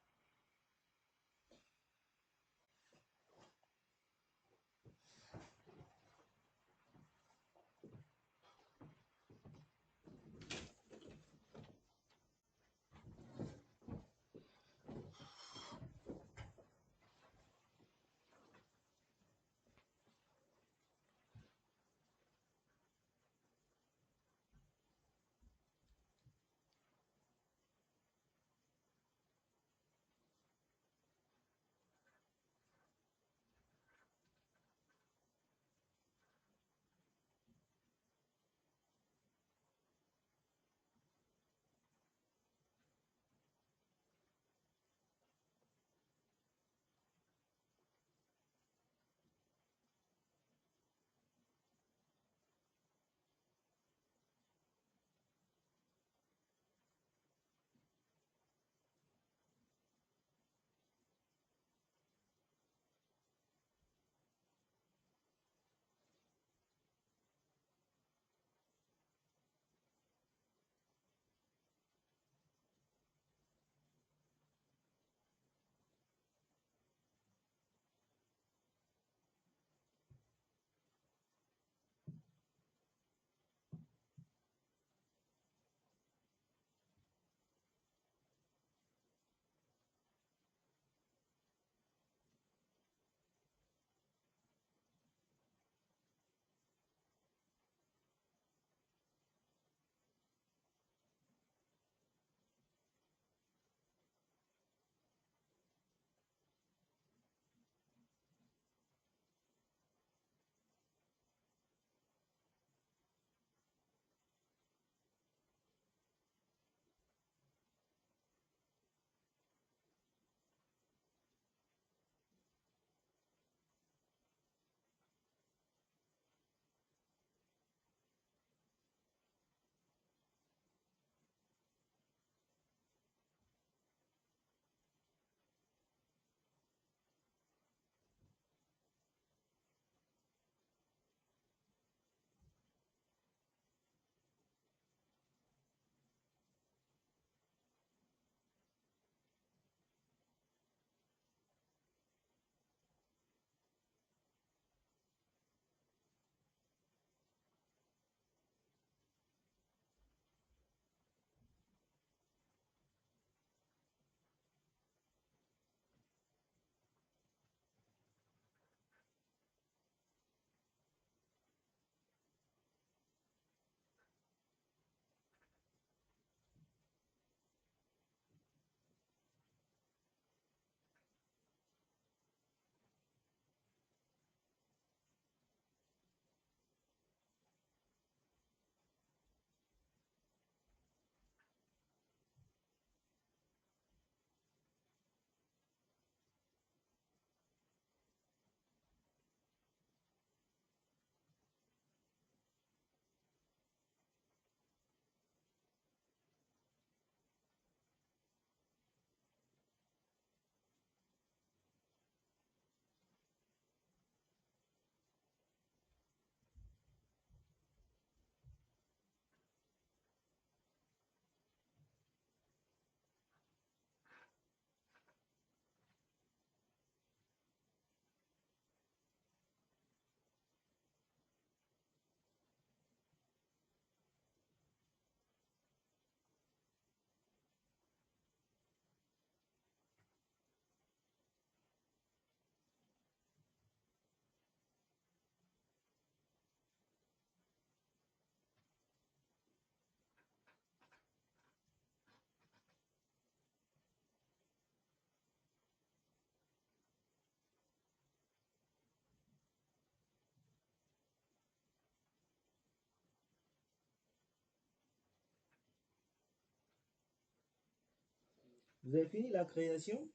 Vous avez fini la création?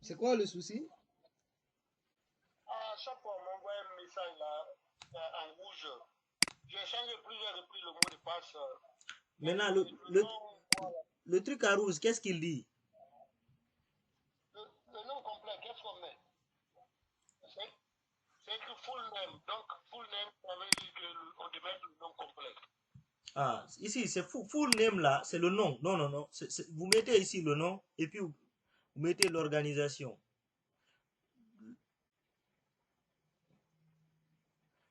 C'est quoi le souci? À chaque fois, on m'envoie un message là, en rouge. J'ai changé plusieurs reprises le mot de passe. Maintenant, le truc à rouge, qu'est-ce qu'il dit? Le nom complet, qu'est-ce qu'on met? C'est écrit full name. Donc, full name, ça veut dire qu'on devait mettre le nom complet. Ah, ici, c'est full name là, c'est le nom. Non, non, non. Vous mettez ici le nom et puis vous mettez l'organisation.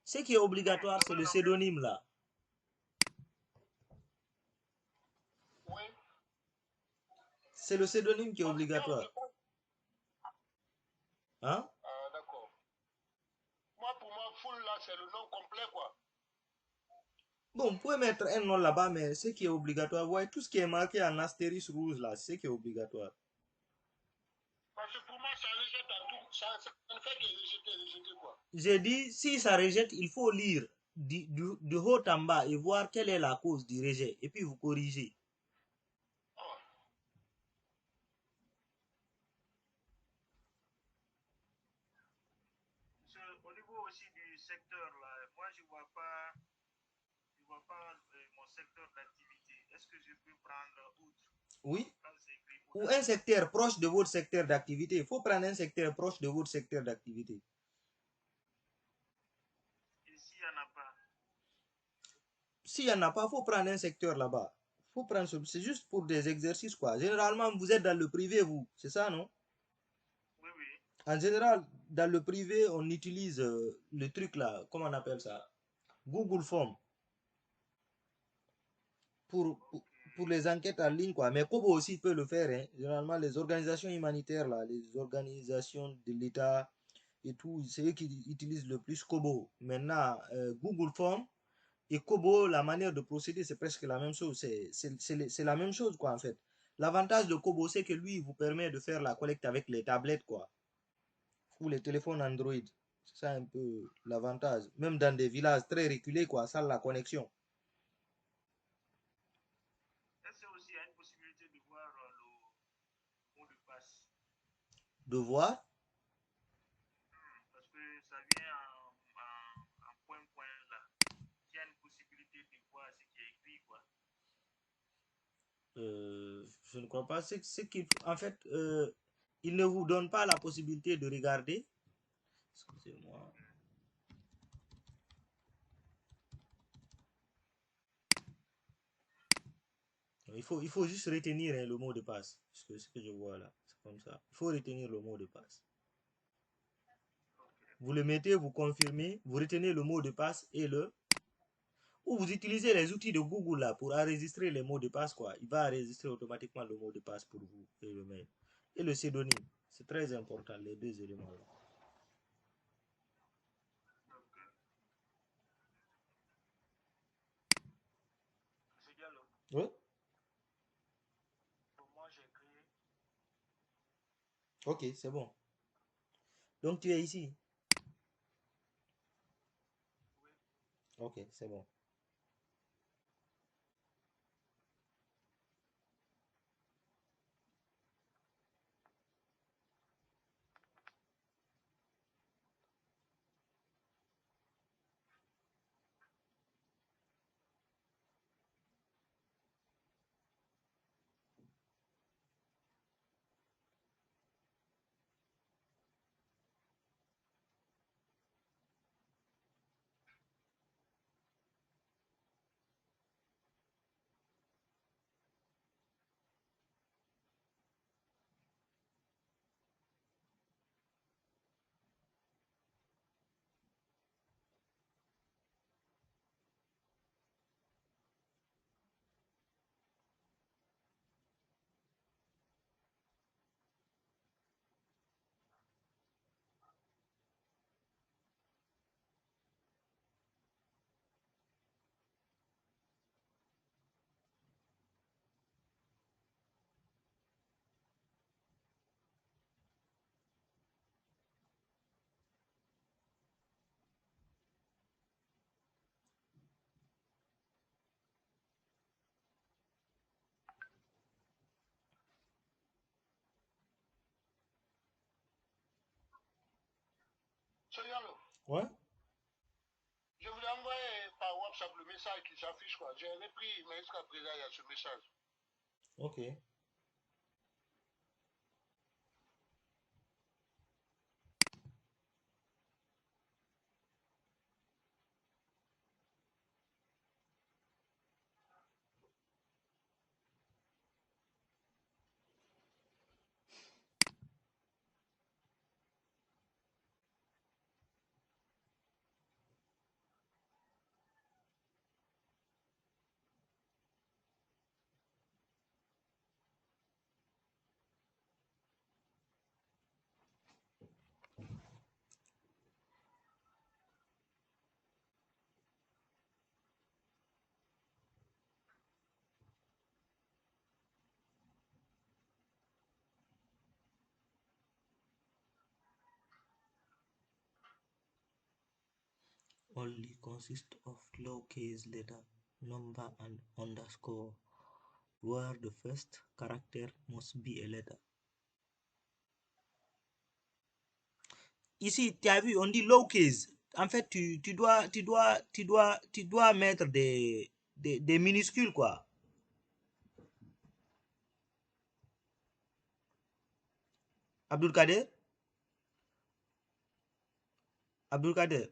Ce qui est obligatoire, c'est le pseudonyme là. Oui. C'est le pseudonyme qui est obligatoire. Hein? Ah, d'accord. Pour moi, full là, c'est le nom complet, quoi. Bon, vous pouvez mettre un nom là-bas, mais ce qui est obligatoire, vous voyez, tout ce qui est marqué en astérisque rouge là, c'est ce qui est obligatoire. Parce que pour moi, ça rejette à tout. Ça ne fait que rejeter, quoi. J'ai dit, si ça rejette, il faut lire de haut en bas et voir quelle est la cause du rejet. Et puis vous corrigez. Oh. Au niveau aussi du secteur, là, moi, je vois pas mon secteur d'activité. Est-ce que je peux prendre outre? Oui. Ou un secteur proche de votre secteur d'activité. Il faut prendre un secteur proche de votre secteur d'activité. Et s'il n'y en a pas? S'il n'y en a pas, il faut prendre un secteur là-bas. Faut prendre, c'est juste pour des exercices, quoi. Généralement, vous êtes dans le privé, vous. C'est ça, non? Oui, oui. En général, dans le privé, on utilise le truc là, comment on appelle ça? Google Form. Pour les enquêtes en ligne, quoi. Mais Kobo aussi peut le faire, hein. Généralement, les organisations humanitaires, là, les organisations de l'État et tout, c'est eux qui utilisent le plus Kobo. Maintenant, Google Form et Kobo, la manière de procéder, c'est presque la même chose. C'est la même chose, quoi, en fait. L'avantage de Kobo, c'est que lui, il vous permet de faire la collecte avec les tablettes, quoi. Ou les téléphones Android. C'est ça un peu l'avantage. Même dans des villages très reculés, quoi, sans la connexion. Est-ce qu'il y a une possibilité de voir le mot de passe? De voir? Parce que ça vient en point là. Il y a une possibilité de voir ce qui est écrit, quoi. Je ne crois pas. C'est qu'il en fait, il ne vous donne pas la possibilité de regarder. Excusez-moi. Il faut juste retenir, hein, le mot de passe. Parce que ce que je vois là, c'est comme ça. Il faut retenir le mot de passe. Vous le mettez, vous confirmez, vous retenez le mot de passe et ou vous utilisez les outils de Google là pour enregistrer les mots de passe, quoi. Il va enregistrer automatiquement le mot de passe pour vous et le mail. Et le pseudonyme. C'est très important, les deux éléments là. C'est Diallo. Oui. Pour moi, j'ai créé. Ok, c'est bon. Donc tu es ici. Oui. Ok, c'est bon. Seigneur, Ouais. je voulais envoyer par WhatsApp le message qui s'affiche, quoi. J'ai repris, mais jusqu'à présent, il y a ce message. Ok. Only consists of lowercase letter, number and underscore, where the first character must be a letter. Ici, tu as vu, on dit lowercase. En fait, tu dois mettre des minuscules, quoi. Abdul Kader? Abdul Kader?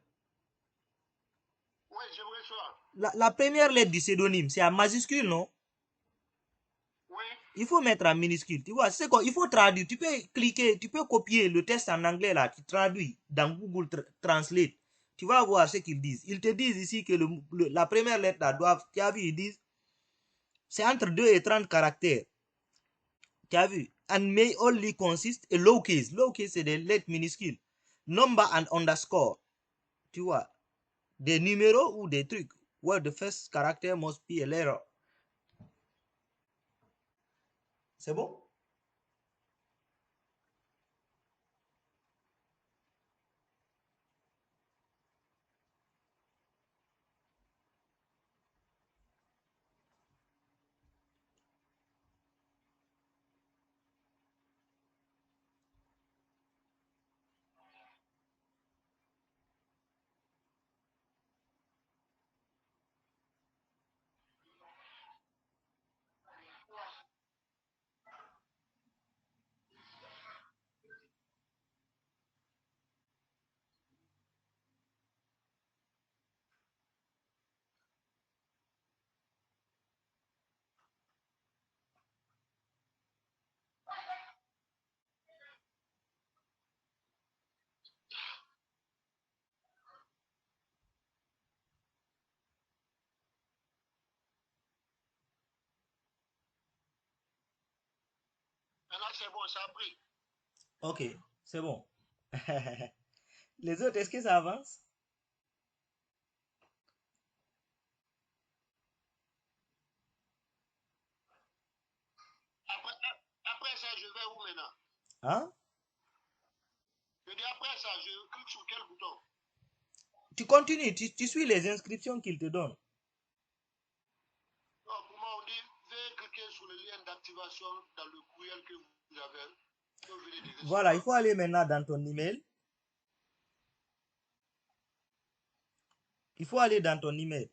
Oui, je vous reçois. La première lettre du pseudonyme, c'est en majuscule, non? Oui. Il faut mettre en minuscule. Tu vois, c'est quoi? Il faut traduire. Tu peux cliquer, tu peux copier le texte en anglais là, tu traduis dans Google Translate. Tu vas voir ce qu'ils disent. Ils te disent ici que la première lettre là doit, tu as vu, ils disent, c'est entre 2 et 30 caractères. Tu as vu? And may only consist a lowercase. Lowercase, c'est des lettres minuscules. Number and underscore. Tu vois? Des numéros ou des trucs. Where the first character must be a letter. C'est bon? Maintenant, c'est bon, ça a pris. Ok, c'est bon. Les autres, est-ce que ça avance? Après ça, je vais où maintenant? Hein? Je dis après ça, je clique sur quel bouton? Tu continues, tu suis les inscriptions qu'il te donne. Non, pour moi, on dit, veuillez cliquer sur le lien d'activation dans le courriel que vous avez. Voilà, il faut aller maintenant dans ton email. Il faut aller dans ton email.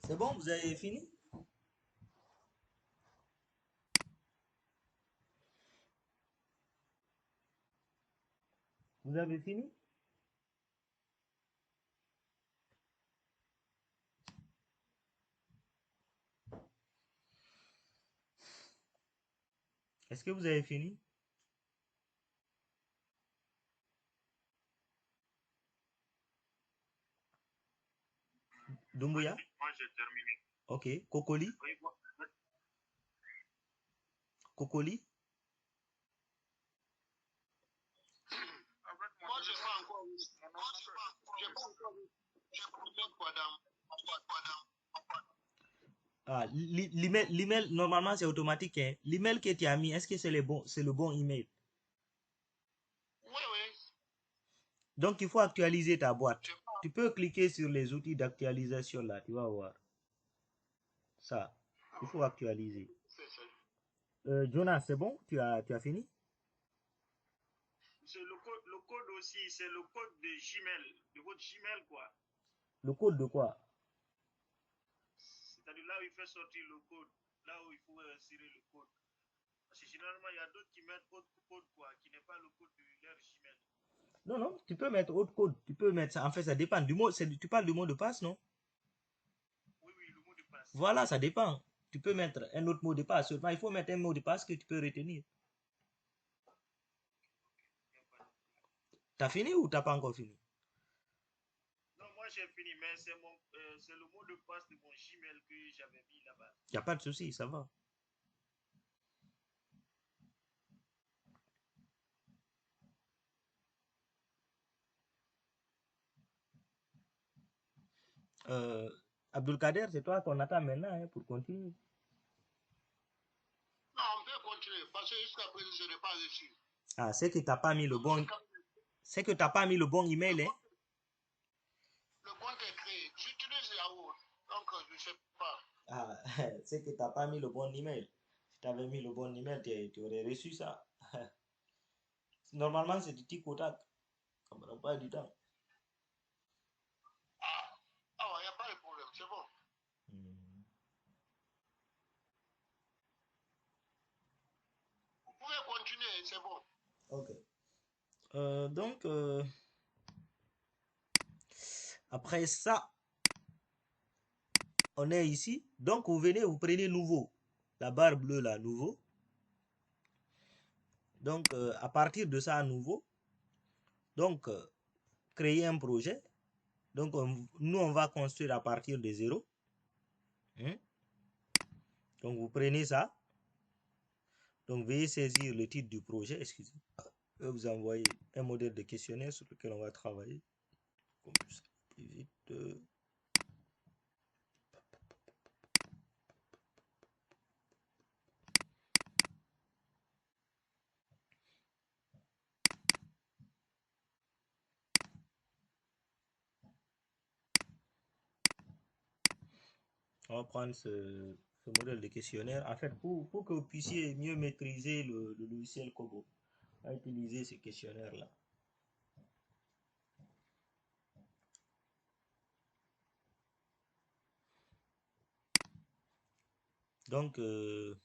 C'est bon, vous avez fini? Vous avez fini? Est-ce que vous avez fini? Doumbouya? Moi, j'ai terminé. Ok. Kokoli? Oui, Kokoli? En fait, Moi, je n'ai pas encore vu. J'ai pas mis quoi dans. Ah, l'email, normalement, c'est automatique, hein. L'email que tu as mis, est-ce que c'est le bon email? Oui, oui. Donc, il faut actualiser ta boîte. Tu peux cliquer sur les outils d'actualisation là, tu vas voir. Ça, il faut actualiser. C'est ça. Jonas, c'est bon? Tu as fini? c'est le code aussi, c'est le code de Gmail, de votre Gmail, quoi. Le code de quoi? C'est-à-dire là où il fait sortir le code, là où il faut insérer le code. Parce que généralement, il y a d'autres qui mettent autre code, quoi, qui n'est pas le code de leur Gmail. Non, non, tu peux mettre autre code. Tu peux mettre ça. En fait, ça dépend du mot. Tu parles du mot de passe, non? Oui, oui, le mot de passe. Voilà, ça dépend. Tu peux mettre un autre mot de passe. Seulement, il faut mettre un mot de passe que tu peux retenir. T'as fini ou t'as pas encore fini? Non, moi j'ai fini, mais c'est le mot de passe de mon Gmail que j'avais mis là-bas. Y a pas de souci, ça va. Abdulkader, c'est toi qu'on attend maintenant hein, pour continuer. Non, on peut continuer parce que jusqu'à présent, je n'ai pas reçu. Ah, c'est que t'as pas mis le bon. C'est que t'as pas mis le bon email, hein. Le compte est créé. J'utilise Yahoo, donc je ne sais pas. Ah, c'est que t'as pas mis le bon email. Si t'avais mis le bon email, tu aurais reçu ça. Normalement, c'est du tic au tac. Ça ne prend pas du temps. Ah, il n'y a pas de problème, c'est bon. Hmm. Vous pouvez continuer, c'est bon. Ok. Donc, après ça, on est ici. Donc, vous venez, vous prenez nouveau. La barre bleue, là, nouveau. Donc, à partir de ça, à nouveau. Donc, créer un projet. Donc, nous, on va construire à partir de zéro. Donc, vous prenez ça. Donc, veuillez saisir le titre du projet. Excusez. Je vais vous envoyer un modèle de questionnaire sur lequel on va travailler. Comme ça, plus vite. On va prendre ce modèle de questionnaire. En fait, pour que vous puissiez mieux maîtriser le logiciel Kobo, on va utiliser ce questionnaire-là. Donc, je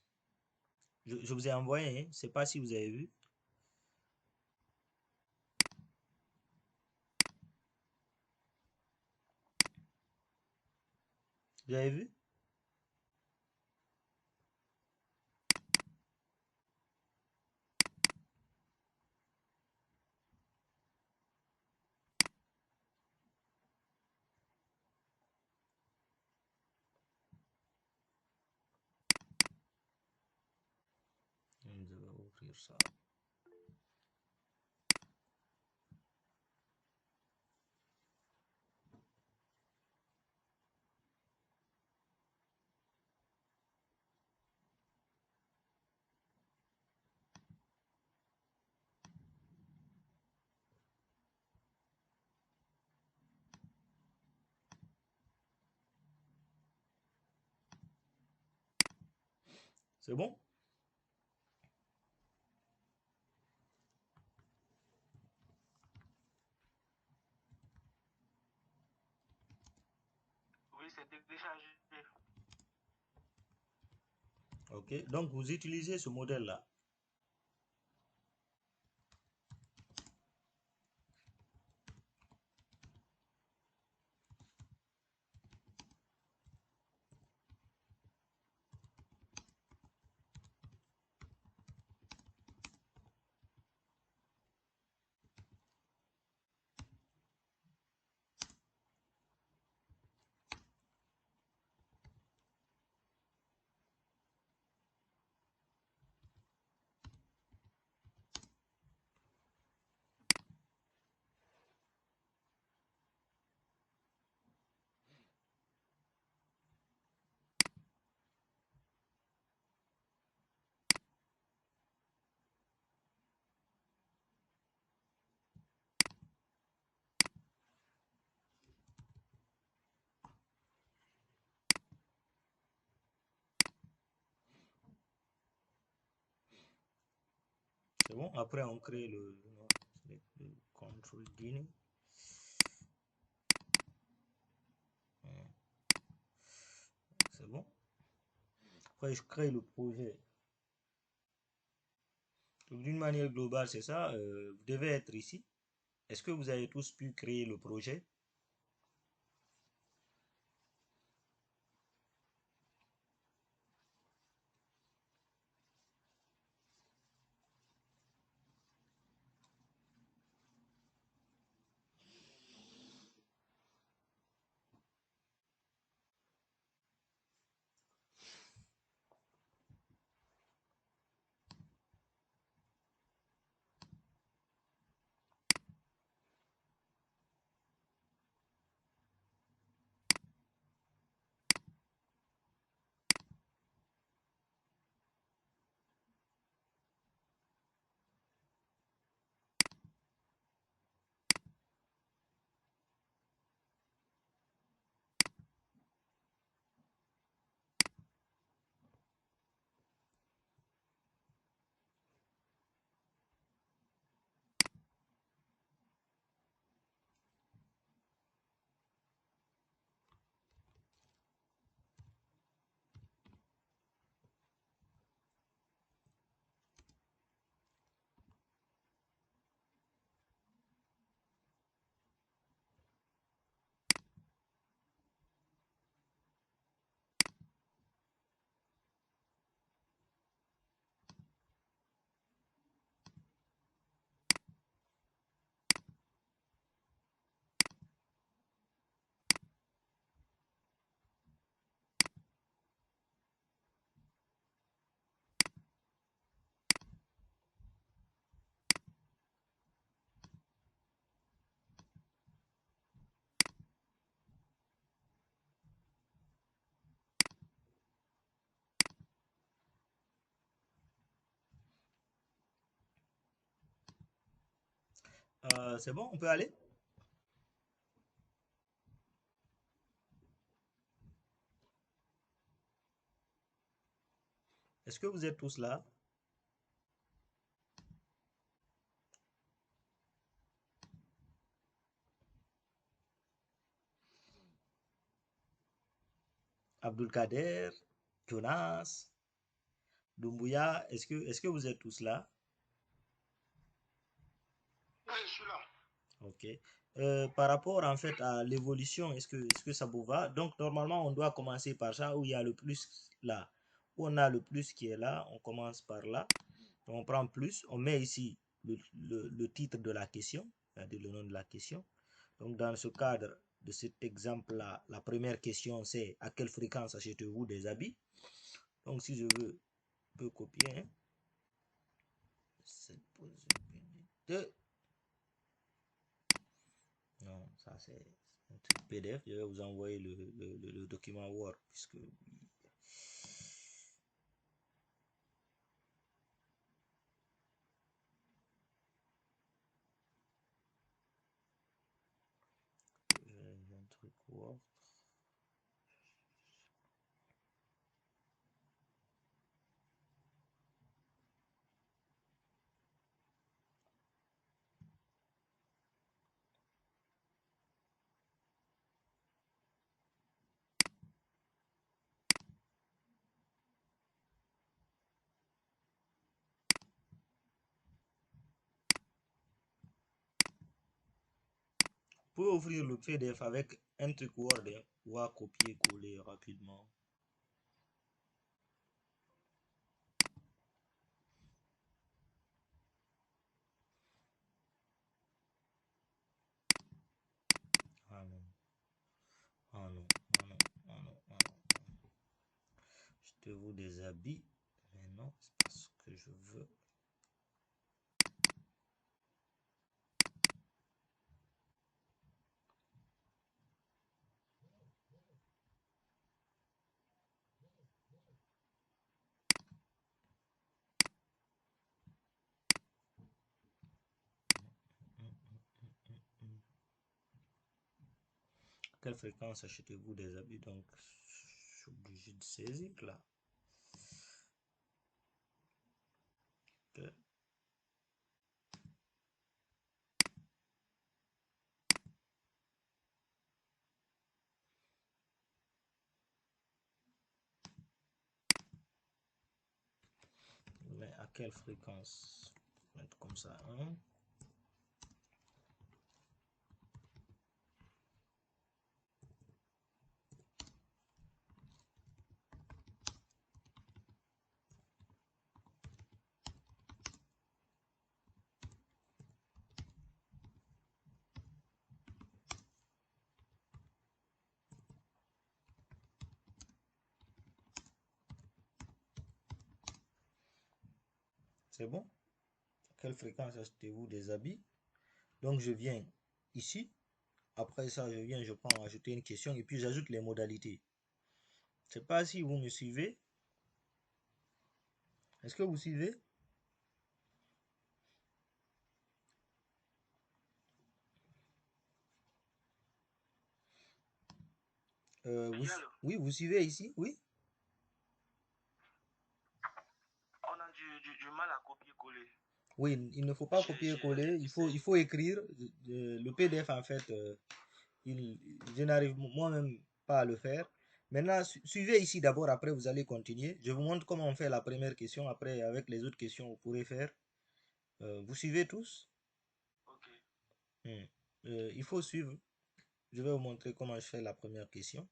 vous ai envoyé, hein, je ne sais pas si vous avez vu. Vous avez vu? Je vais ouvrir ça. C'est bon? Oui, c'est téléchargé. Ok, donc vous utilisez ce modèle-là. C'est bon, après on crée le control guinée. C'est bon. Après je crée le projet. D'une manière globale, c'est ça. Vous devez être ici. Est-ce que vous avez tous pu créer le projet? C'est bon, on peut aller? Est-ce que vous êtes tous là? Abdulkader, Jonas, Doumbouya, est-ce que vous êtes tous là? Oui, je suis là. Ok. Par rapport en fait à l'évolution, est-ce que ça vous va? Donc normalement on doit commencer par ça où il y a le plus là. Où on a le plus qui est là, on commence par là. On prend plus, on met ici le titre de la question, c'est-à-dire le nom de la question. Donc dans ce cadre de cet exemple-là, la première question c'est à quelle fréquence achetez-vous des habits? Donc si je veux, je peux copier. Hein. Non, ça c'est un truc PDF. Je vais vous envoyer le document Word puisque un truc Word. pouvez ouvrir le PDF avec un truc Word hein, ou à copier-coller rapidement. Ah non. Ah non, ah non, ah non, ah non. Achetez-vous des habits. Mais non, c'est pas ce que je veux. À quelle fréquence achetez-vous des habits? Donc, je suis obligé de saisir là. Ok. Mais à quelle fréquence? Mettre comme ça, hein? C'est bon? À quelle fréquence achetez-vous des habits? Donc, je viens ici. Après ça, je viens, je prends ajouter une question et puis j'ajoute les modalités. Je sais pas si vous me suivez. Est-ce que vous suivez? Oui, vous suivez ici? Oui? On a du mal à copier-coller. Oui, il ne faut pas copier-coller, il faut écrire. Le PDF, en fait, je n'arrive moi-même pas à le faire. Maintenant, suivez ici d'abord, après vous allez continuer. Je vous montre comment on fait la première question. Après, avec les autres questions, vous pourrez faire. Vous suivez tous? Ok. Il faut suivre. Je vais vous montrer comment je fais la première question.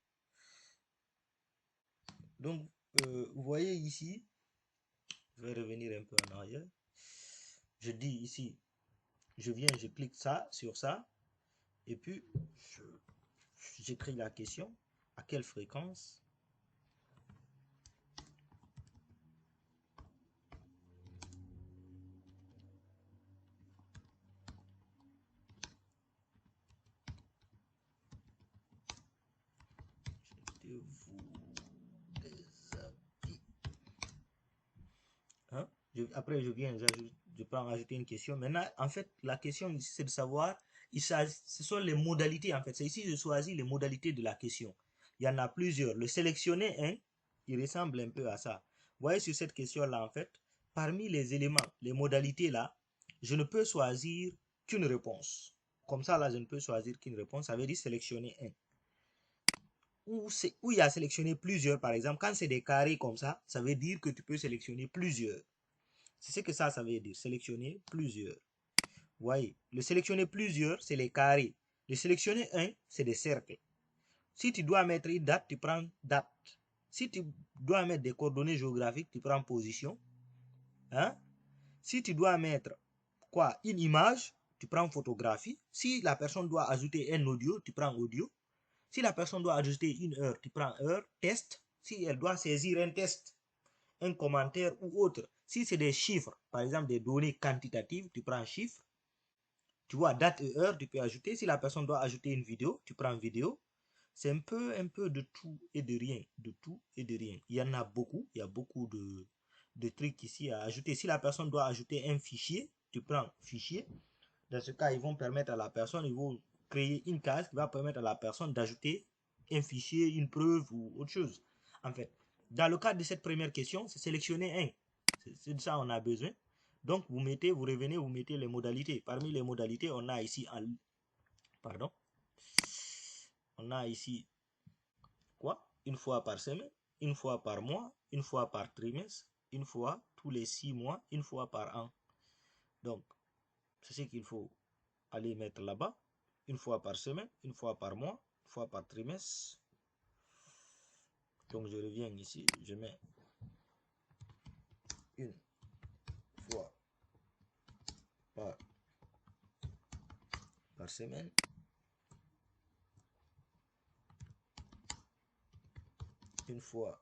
Donc, vous voyez ici, je vais revenir un peu en arrière. Je dis ici, je viens, je clique ça sur ça, et puis j'écris la question. À quelle fréquence? Achetez-vous des habits? Hein? Après, je viens, je prends ajouter une question. Maintenant, en fait, la question ici, c'est de savoir, ce sont les modalités, en fait. C'est ici, je choisis les modalités de la question. Il y en a plusieurs. Le sélectionner un, il ressemble un peu à ça. Vous voyez, sur cette question-là, en fait, parmi les éléments, les modalités là, je ne peux choisir qu'une réponse. Comme ça, là, je ne peux choisir qu'une réponse. Ça veut dire sélectionner un. Où il y a sélectionné plusieurs, par exemple, quand c'est des carrés comme ça veut dire que tu peux sélectionner plusieurs. C'est ce que ça veut dire, sélectionner plusieurs. Vous voyez, le sélectionner plusieurs, c'est les carrés. Le sélectionner un, c'est des cercles. Si tu dois mettre une date, tu prends date. Si tu dois mettre des coordonnées géographiques, tu prends position. Hein? Si tu dois mettre quoi, une image, tu prends photographie. Si la personne doit ajouter un audio, tu prends audio. Si la personne doit ajouter une heure, tu prends heure, test. Si elle doit saisir un test, un commentaire ou autre. Si c'est des chiffres, par exemple des données quantitatives, tu prends chiffre. Tu vois, date et heure, tu peux ajouter. Si la personne doit ajouter une vidéo, tu prends vidéo. C'est un peu de tout et de rien. De tout et de rien. Il y en a beaucoup. Il y a beaucoup de trucs ici à ajouter. Si la personne doit ajouter un fichier, tu prends fichier. Dans ce cas, ils vont permettre à la personne, ils vont créer une case qui va permettre à la personne d'ajouter un fichier, une preuve ou autre chose. En fait, dans le cadre de cette première question, c'est sélectionner un. C'est de ça qu'on a besoin. Donc, vous revenez, vous mettez les modalités. Parmi les modalités, on a ici, on a ici, quoi? Une fois par semaine, une fois par mois, une fois par trimestre, une fois tous les 6 mois, une fois par an. Donc, c'est ce qu'il faut aller mettre là-bas. une fois par semaine, une fois par mois, une fois par trimestre. Donc je reviens ici, je mets une fois par semaine, une fois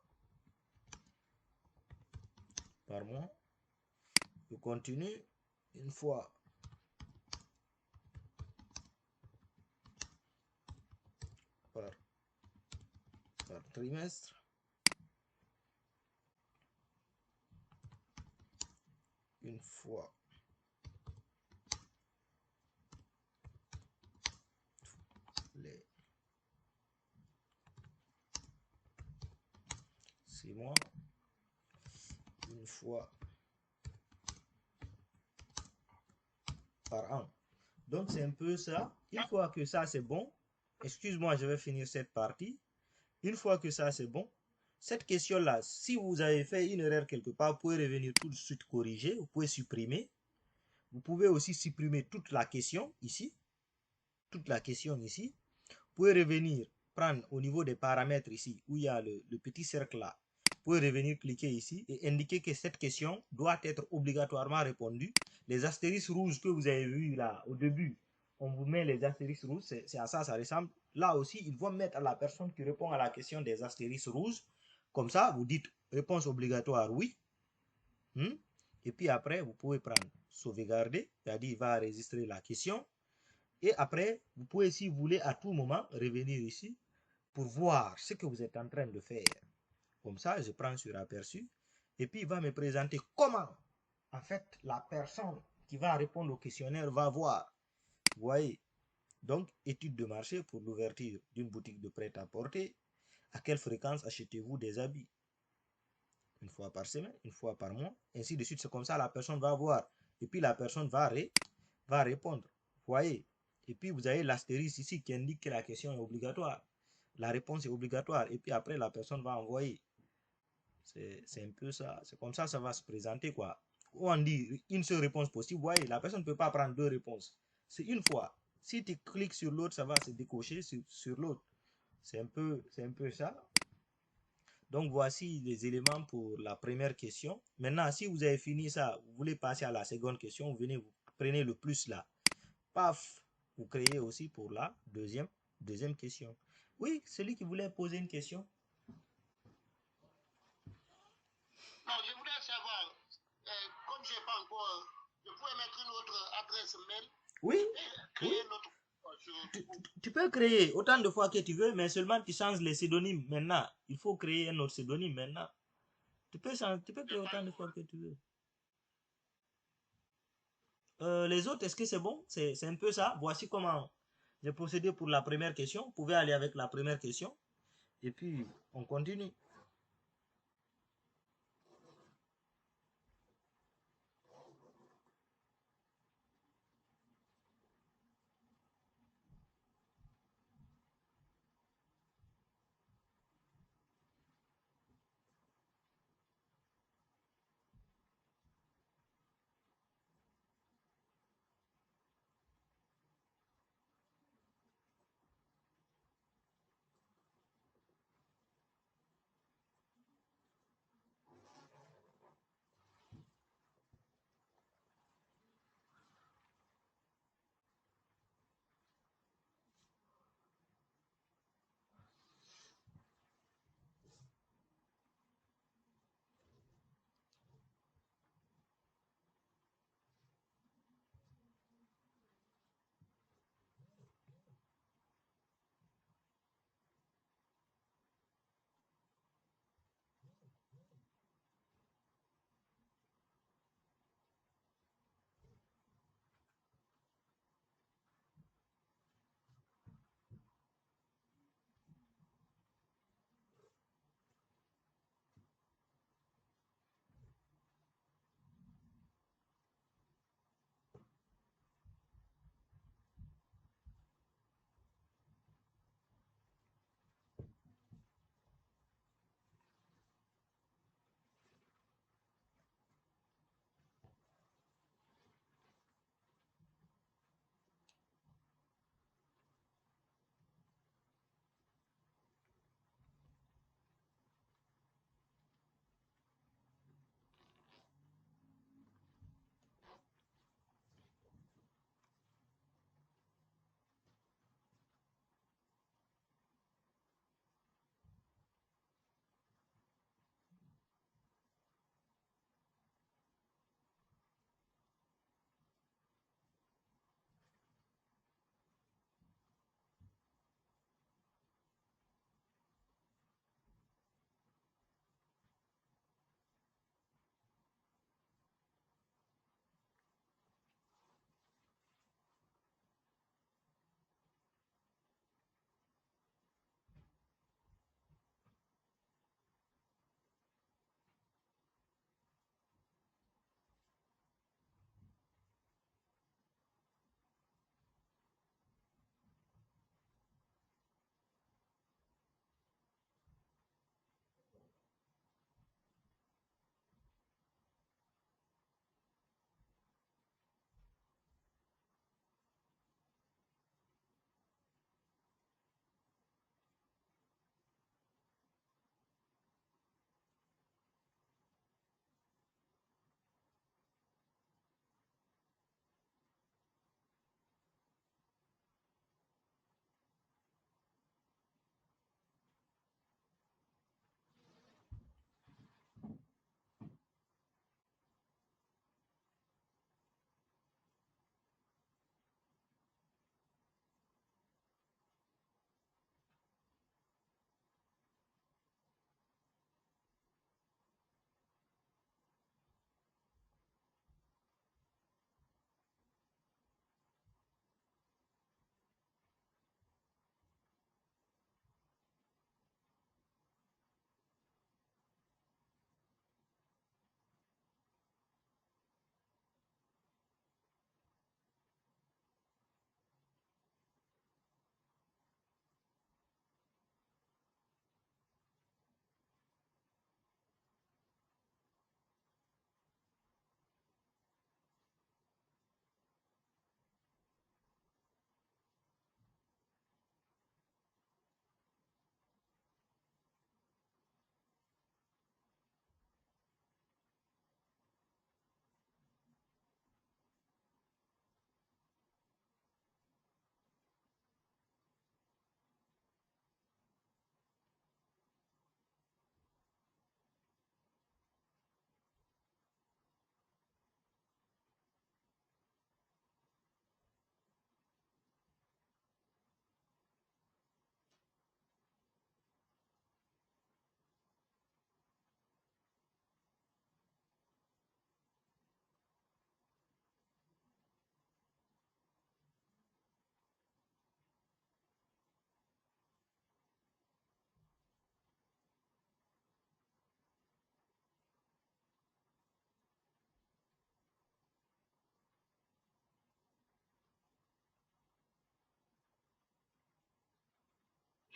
par mois. Je continue, une fois par trimestre, une fois les 6 mois, une fois par an. Donc c'est un peu ça. Une fois que ça c'est bon, excuse-moi, je vais finir cette partie. Une fois que ça c'est bon, cette question-là, si vous avez fait une erreur quelque part, vous pouvez revenir tout de suite corriger, vous pouvez supprimer. Vous pouvez aussi supprimer toute la question ici. Toute la question ici. Vous pouvez revenir, prendre au niveau des paramètres ici, où il y a le petit cercle là. Vous pouvez revenir cliquer ici et indiquer que cette question doit être obligatoirement répondue. Les astérisques rouges que vous avez vus là au début, on vous met les astérisques rouges, c'est à ça ressemble. Là aussi, ils vont mettre à la personne qui répond à la question des astérisques rouges. Comme ça, vous dites réponse obligatoire oui. Et puis après, vous pouvez prendre sauvegarder, c'est-à-dire il va enregistrer la question. Et après, vous pouvez, si vous voulez, à tout moment, revenir ici pour voir ce que vous êtes en train de faire. Comme ça, je prends sur aperçu. Et puis, il va me présenter comment, en fait, la personne qui va répondre au questionnaire va voir. Vous voyez? Donc, étude de marché pour l'ouverture d'une boutique de prêt-à-porter. À quelle fréquence achetez-vous des habits? Une fois par semaine, une fois par mois, ainsi de suite. C'est comme ça, la personne va voir. Et puis, la personne va répondre. Vous voyez? Et puis, vous avez l'astérisque ici qui indique que la question est obligatoire. La réponse est obligatoire. Et puis, après, la personne va envoyer. C'est un peu ça. C'est comme ça ça va se présenter, quoi. Ou on dit une seule réponse possible. Vous voyez, la personne ne peut pas prendre deux réponses. C'est une fois. Si tu cliques sur l'autre, ça va se décocher sur l'autre. C'est un peu ça. Donc, voici les éléments pour la première question. Maintenant, si vous avez fini ça, vous voulez passer à la seconde question, vous venez, vous prenez le plus là. Paf, vous créez aussi pour la deuxième question. Oui, celui qui voulait poser une question. Non, je voudrais savoir, comme je n'ai pas encore, je pourrais mettre une autre adresse mail Oui, et créer notre... Tu peux créer autant de fois que tu veux, mais seulement tu changes les pseudonymes maintenant. Il faut créer un autre pseudonyme maintenant. Tu peux créer autant de fois que tu veux. Les autres, est-ce que c'est bon? C'est un peu ça. Voici comment j'ai procédé pour la première question. Vous pouvez aller avec la première question. Et puis, on continue.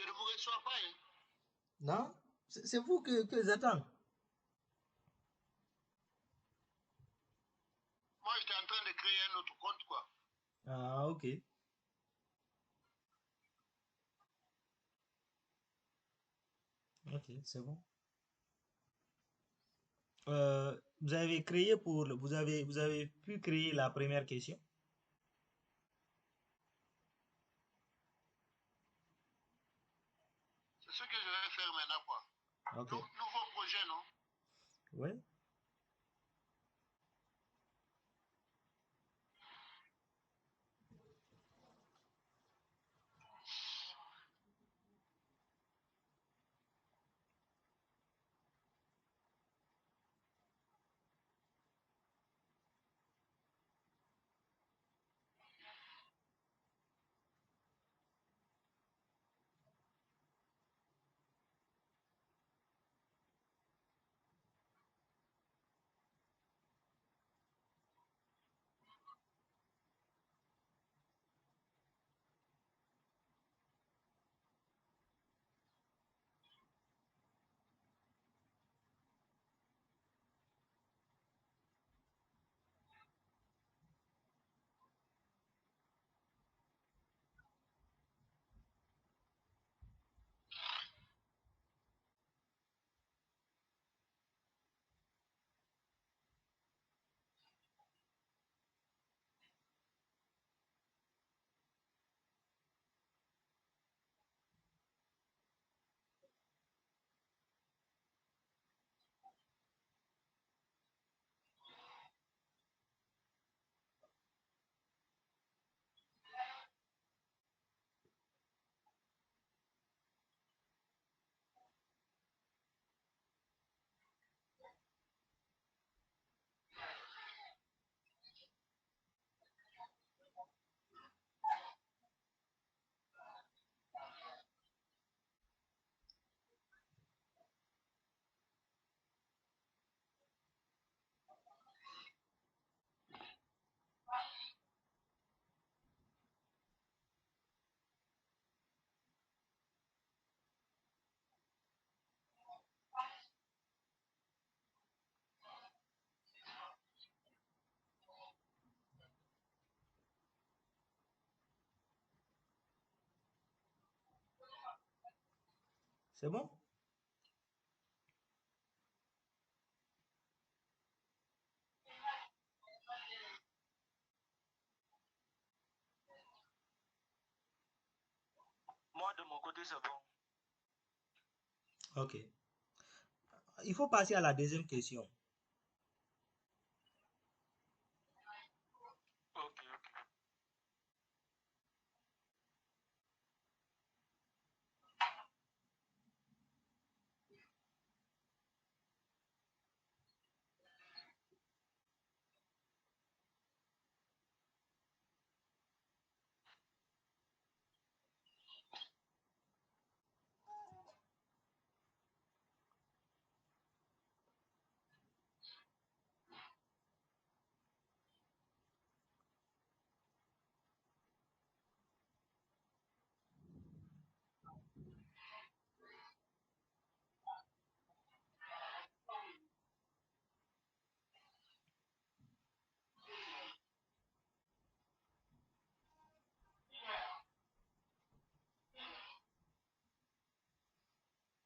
Je ne vous reçois pas. Hein. Non? C'est vous que j'attends. Moi, j'étais en train de créer un autre compte, quoi. Ah, ok. Ok, c'est bon. Vous avez créé vous avez pu créer la première question? C'est ce que je vais faire maintenant, quoi. Ok. Nouveau projet, non? Ouais. C'est bon? Moi, de mon côté, c'est bon. Ok. Il faut passer à la deuxième question. Ok.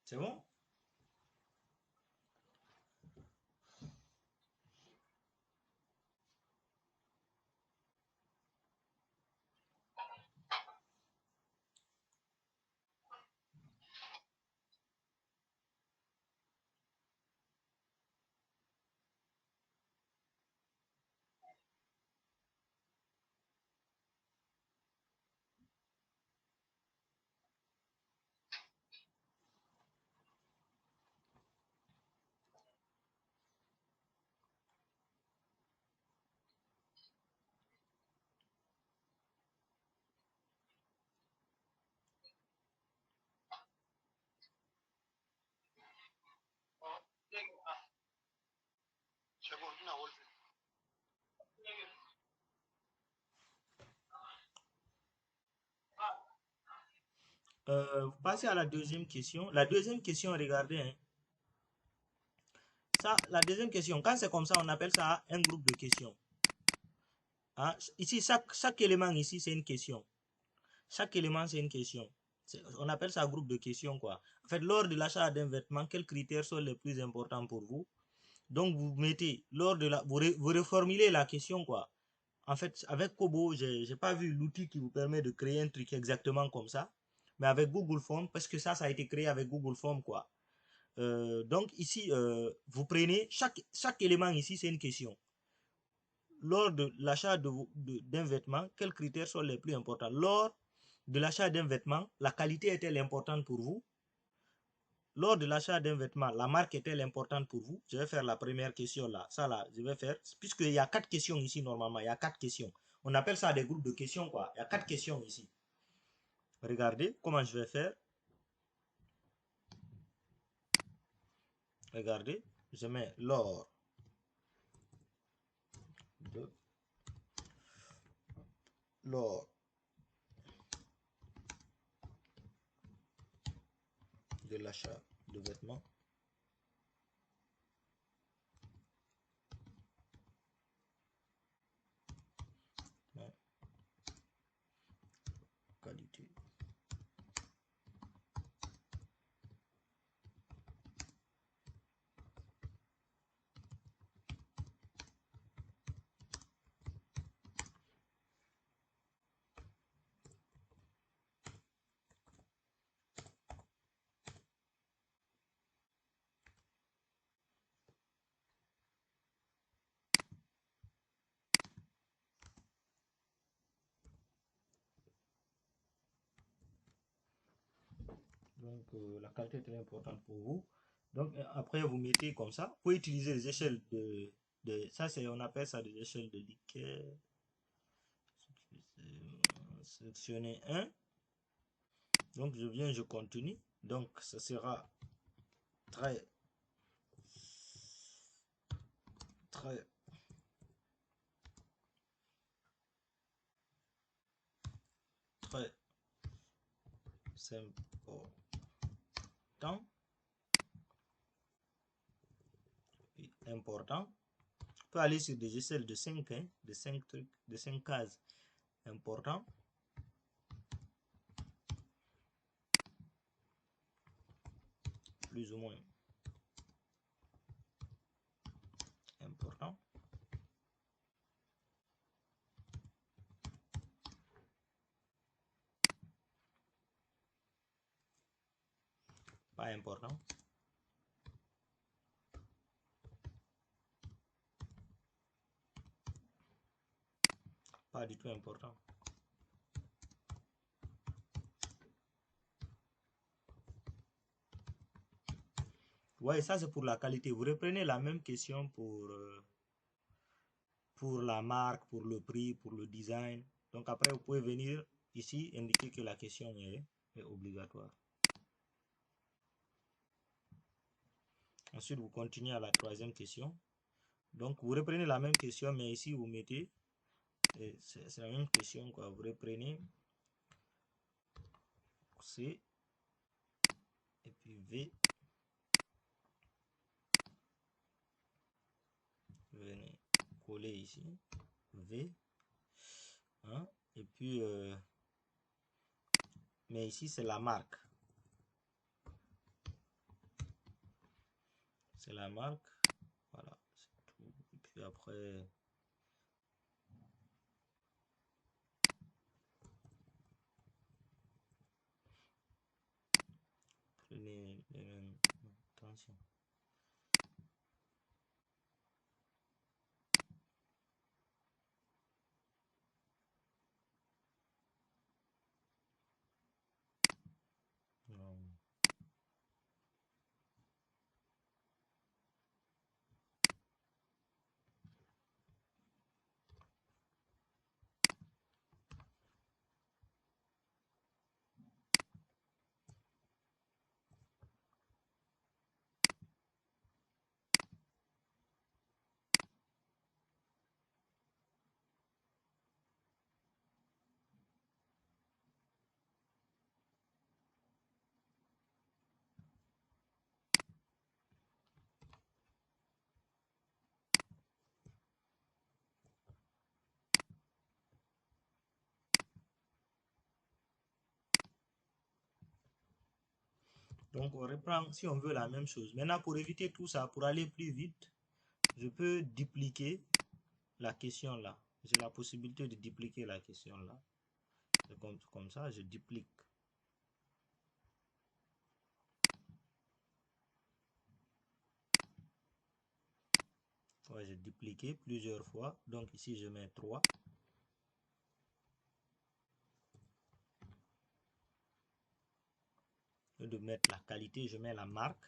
C'est bon? Vous passez à la deuxième question. La deuxième question, regardez, hein. Ça, la deuxième question, quand c'est comme ça, on appelle ça un groupe de questions. Hein? Ici, chaque élément ici, c'est une question. Chaque élément, c'est une question. On appelle ça groupe de questions, quoi. En fait, lors de l'achat d'un vêtement, quels critères sont les plus importants pour vous? Donc, vous mettez, lors de la, vous reformulez la question, quoi. En fait, avec Kobo, j'ai pas vu l'outil qui vous permet de créer un truc exactement comme ça. Mais avec Google Form, parce que ça a été créé avec Google Form, quoi. Donc, ici, vous prenez, chaque élément ici, c'est une question. Lors de l'achat d'un vêtement, quels critères sont les plus importants? Lors de l'achat d'un vêtement, la qualité est-elle importante pour vous? Lors de l'achat d'un vêtement, la marque est-elle importante pour vous? Je vais faire la première question là. Ça là, je vais faire. Puisqu'il y a 4 questions ici normalement. Il y a 4 questions. On appelle ça des groupes de questions quoi. Il y a 4 questions ici. Regardez comment je vais faire. Regardez. Je mets lors de l'achat de vêtements. Qualité. Donc, la qualité est très importante pour vous. Donc, après, vous mettez comme ça. Vous pouvez utiliser les échelles ça, on appelle ça des échelles de Likert. Sélectionner 1. Donc, je continue. Donc, ça sera très important. Important. On peut aller sur des échelles de 5, hein, de 5 trucs, de 5 cases. Important. Plus ou moins important. Pas important. Pas du tout important. Ouais, ça c'est pour la qualité. Vous reprenez la même question pour la marque, pour le prix, pour le design. Donc après, vous pouvez venir ici indiquer que la question est obligatoire. Ensuite, vous continuez à la troisième question. Donc, vous reprenez la même question, mais ici, vous mettez, c'est la même question, quoi. Vous reprenez C, et puis V. Venez coller ici, V. Hein, et puis, mais ici, c'est la marque. C'est la marque. Voilà, c'est tout. Et puis après... Prenez les mêmes... Attention. Non. Donc, on reprend, si on veut, la même chose. Maintenant, pour éviter tout ça, pour aller plus vite, je peux dupliquer la question là. J'ai la possibilité de dupliquer la question là. Comme ça, je duplique. Ouais, j'ai dupliqué plusieurs fois. Donc ici, je mets 3. Au lieu de mettre la qualité, je mets la marque.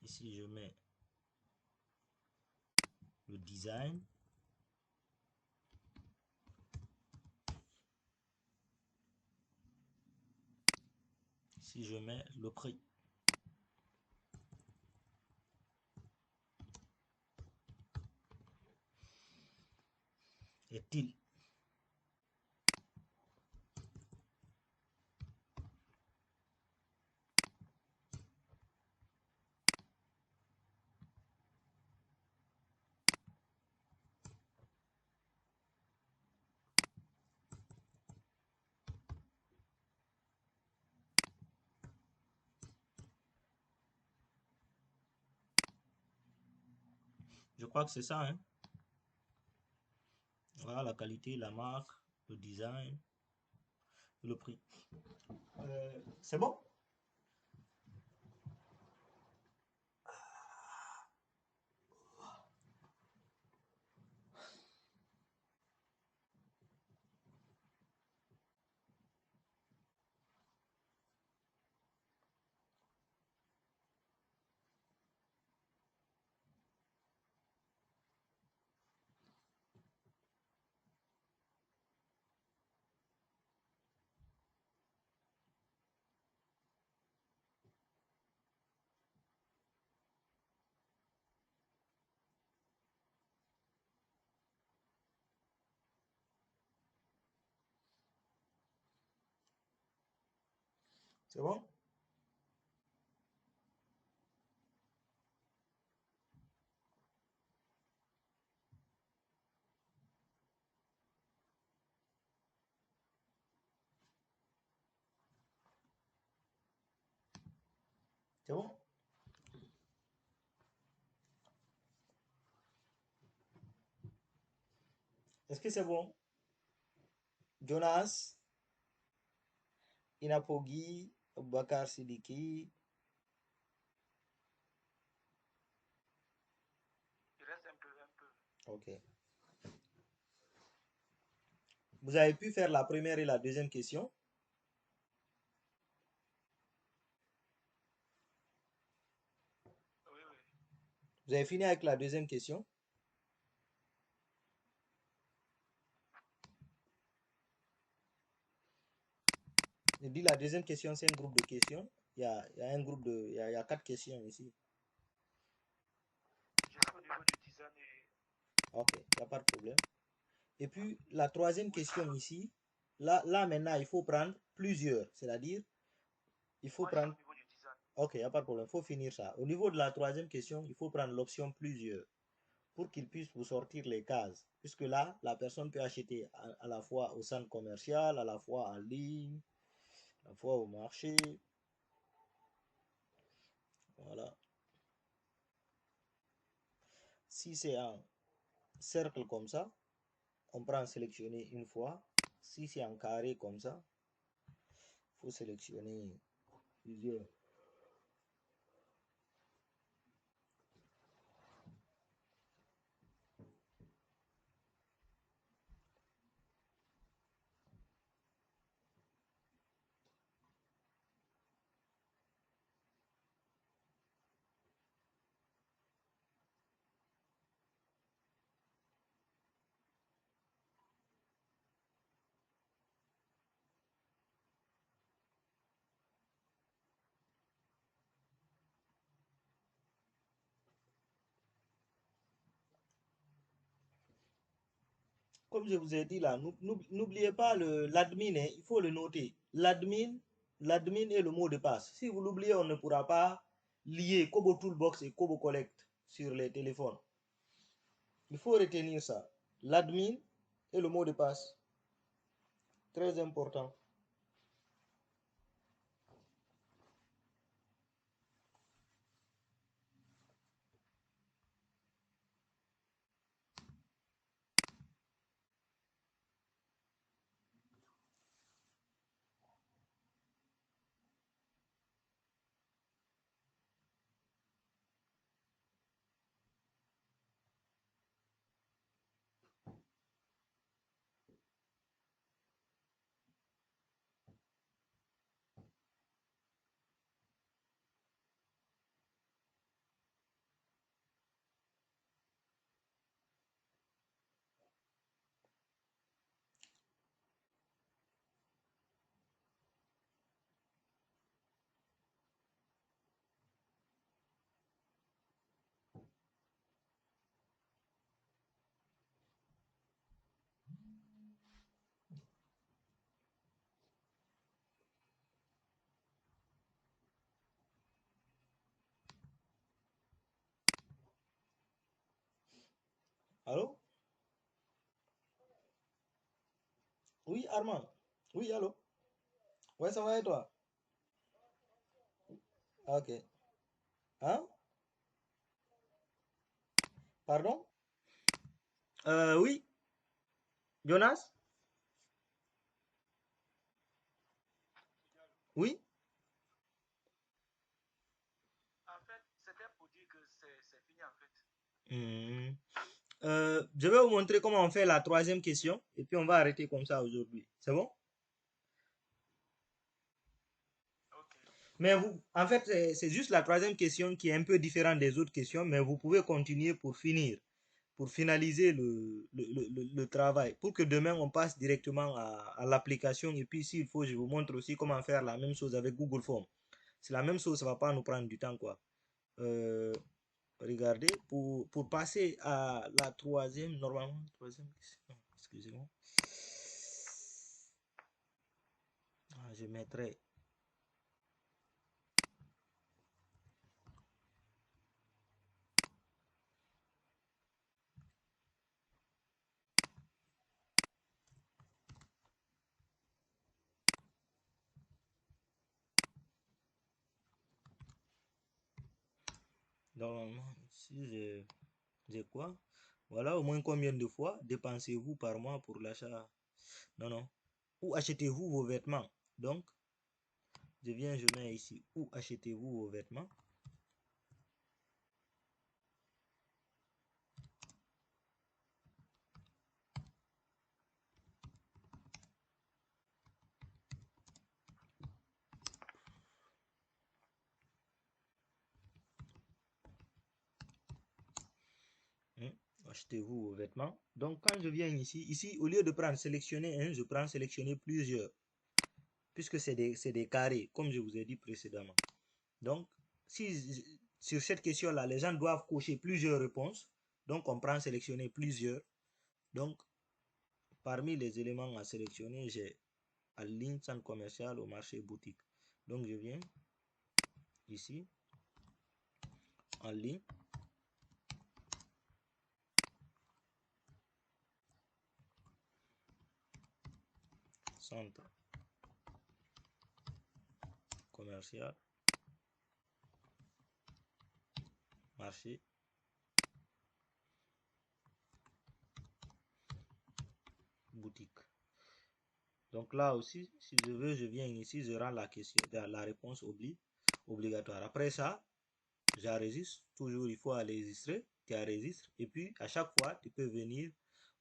Ici, je mets le design. Ici, je mets le prix. Est-il? Je crois que c'est ça, hein? Voilà la qualité, la marque, le design, le prix. C'est bon? C'est bon? C'est bon? Est-ce que c'est bon? Jonas, Inapogi, Bakar Sidiki. Il reste un peu. Ok. Vous avez pu faire la première et la deuxième question? Oui. Vous avez fini avec la deuxième question? Je dis la deuxième question, c'est un groupe de questions. Il y a un groupe de... Il y a 4 questions ici. Je suis au niveau du design et Ok, il n'y a pas de problème. Et puis, la troisième question ici, là maintenant, il faut prendre plusieurs. C'est-à-dire, il faut moi je suis prendre... au niveau du design. Ok, il n'y a pas de problème, il faut finir ça. Au niveau de la troisième question, il faut prendre l'option plusieurs pour qu'il puisse vous sortir les cases. Puisque là, la personne peut acheter à la fois au centre commercial, à la fois en ligne, à la fois au marché. Voilà. Si c'est un cercle comme ça, on prend sélectionner une fois. Si c'est en carré comme ça, il faut sélectionner plusieurs. Comme je vous ai dit là, n'oubliez pas l'admin, hein, il faut le noter. L'admin est le mot de passe. Si vous l'oubliez, on ne pourra pas lier Kobo Toolbox et Kobo Collect sur les téléphones. Il faut retenir ça. L'admin est le mot de passe. Très important. Allô? Oui, Armand. Oui, allô? Ouais, ça va et toi? Ok. Hein? Pardon? Oui, Jonas? Oui? En fait, c'était pour dire que c'est fini en fait. Je vais vous montrer comment on fait la troisième question et puis on va arrêter comme ça aujourd'hui. C'est bon? Ok. Mais vous, en fait, c'est juste la troisième question qui est un peu différente des autres questions, mais vous pouvez continuer pour finir, pour finaliser le travail, pour que demain on passe directement à l'application. Et puis s'il faut, je vous montre aussi comment faire la même chose avec Google Form. C'est la même chose, ça va pas nous prendre du temps, quoi. Euh, Regardez, pour passer à la troisième, normalement, troisième question, excusez-moi. Je mettrai. Normalement, ici, j'ai quoi? Voilà, au moins combien de fois dépensez-vous par mois pour l'achat? Non, non. Où achetez-vous vos vêtements? Donc, je viens, je mets ici. Où achetez-vous vos vêtements? Achetez-vous vos vêtements. Donc, quand je viens ici, au lieu de prendre sélectionner un, je prends sélectionner plusieurs. Puisque c'est des carrés, comme je vous ai dit précédemment. Donc, si sur cette question-là, les gens doivent cocher plusieurs réponses, donc on prend sélectionner plusieurs. Donc, parmi les éléments à sélectionner, j'ai en ligne, centre commercial, au marché, boutique. Donc, je viens ici, en ligne. Centre commercial, marché, boutique. Donc là aussi, si je veux, je viens ici, je rends la question, la réponse obligatoire. Après ça, j'enregistre. Toujours, il faut enregistrer. Tu enregistres. Et puis, à chaque fois, tu peux venir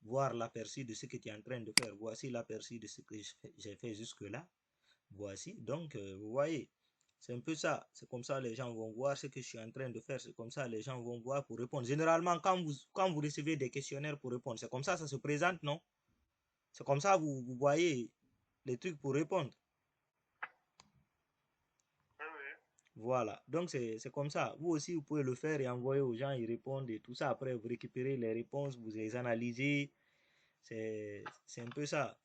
voir l'aperçu de ce que tu es en train de faire. Voici l'aperçu de ce que j'ai fait jusque-là. Voici. Donc, vous voyez, c'est un peu ça. C'est comme ça les gens vont voir ce que je suis en train de faire. C'est comme ça les gens vont voir pour répondre. Généralement, quand vous recevez des questionnaires pour répondre, c'est comme ça se présente, non? C'est comme ça vous voyez les trucs pour répondre. Voilà, donc c'est comme ça. Vous aussi, vous pouvez le faire et envoyer aux gens, ils répondent et tout ça. Après, vous récupérez les réponses, vous les analysez. C'est un peu ça.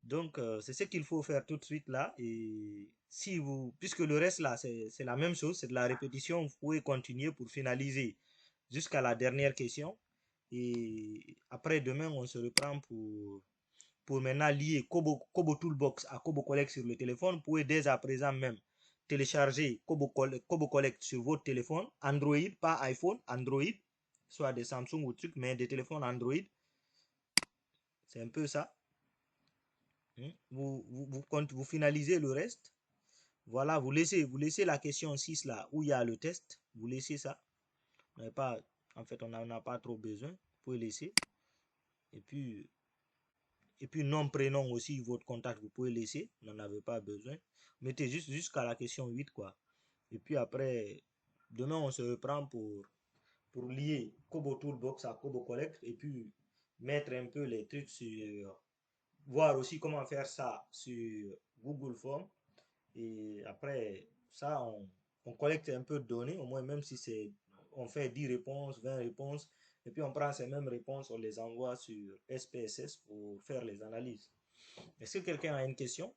Donc, c'est ce qu'il faut faire tout de suite là. Et si vous, puisque le reste là, c'est la même chose, c'est de la répétition, vous pouvez continuer pour finaliser jusqu'à la dernière question. Et après, demain, on se reprend pour maintenant lier Kobo Toolbox à Kobo Collect sur le téléphone, vous pouvez dès à présent même télécharger Kobo Collect sur votre téléphone, Android, pas iPhone, Android, soit des Samsung ou trucs, mais des téléphones Android. C'est un peu ça. Vous finalisez le reste. Voilà, vous laissez la question 6 là, où il y a le test. Vous laissez ça. En fait, on n'en a pas trop besoin. Vous pouvez laisser. Et puis nom, prénom aussi, votre contact, vous pouvez laisser. Vous n'en avez pas besoin. Mettez juste jusqu'à la question 8, quoi. Et puis après, demain, on se reprend pour lier Kobo Toolbox à Kobo Collect. Et puis, mettre un peu les trucs sur... Voir aussi comment faire ça sur Google Form. Et après, ça, on collecte un peu de données. Au moins, même si c'est... On fait 10 réponses, 20 réponses. Et puis, on prend ces mêmes réponses, on les envoie sur SPSS pour faire les analyses. Est-ce que quelqu'un a une question?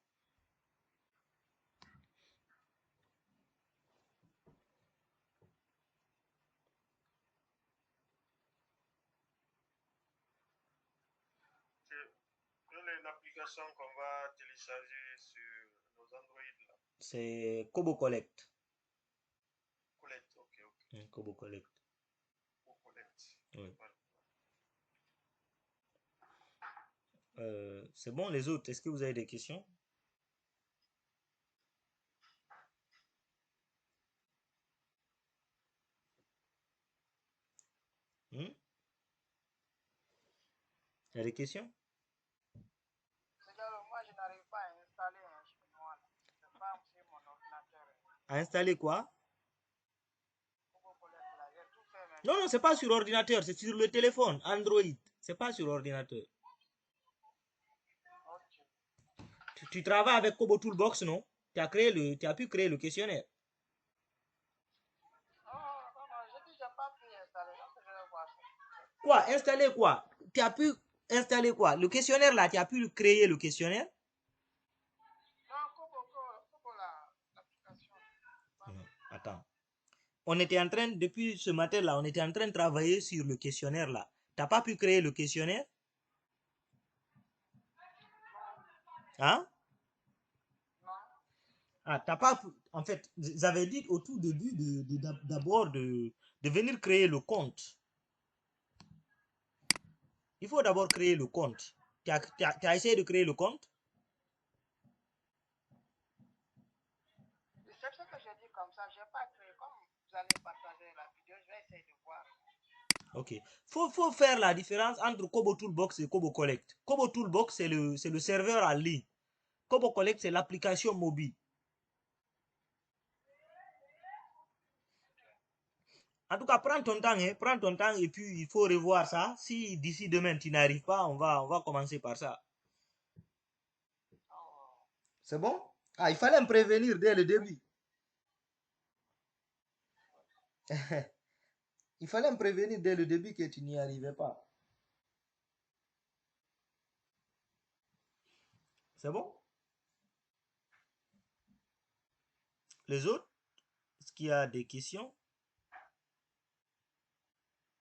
Quelle est l'application qu'on va télécharger sur nos Android là? C'est Kobo Collect. Collect, ok. Kobo Collect. Kobo Collect. Oui. Voilà. C'est bon, les autres, est-ce que vous avez des questions? Il y a des questions? Moi, je n'arrive pas à installer un chinois. C'est pas sur mon ordinateur. À installer quoi? Kobo Collect là, j'ai tout fait, mais Non, non, c'est pas sur ordinateur, c'est sur le téléphone, Android. C'est pas sur ordinateur. Tu travailles avec Kobo Toolbox, non? Tu as pu créer le questionnaire. non, j'ai dit, j'ai pas pu installer. Donc, je vais voir ça. Quoi? Installer quoi? Tu as pu installer quoi? Le questionnaire là, tu as pu créer le questionnaire? Non, Kobo l'application. Attends. On était en train, depuis ce matin là, on était en train de travailler sur le questionnaire là. T'as pas pu créer le questionnaire? Hein? Ah, t'as pas, en fait, j'avais dit au tout début d'abord de venir créer le compte. Il faut d'abord créer le compte. Tu as essayé de créer le compte? C'est ce que j'ai dit comme ça. Je n'ai pas créé. Comme vous allez partager la vidéo, je vais essayer de voir. Ok. Faut faire la différence entre Kobo Toolbox et Kobo Collect. Kobo Toolbox, c'est le serveur en ligne. Kobo Collect, c'est l'application mobile. En tout cas, prends ton temps, hein, prends ton temps et puis il faut revoir ça. Si d'ici demain tu n'arrives pas, on va commencer par ça. C'est bon? Ah, il fallait me prévenir dès le début. Il fallait me prévenir dès le début que tu n'y arrivais pas. C'est bon? Les autres, est-ce qu'il y a des questions?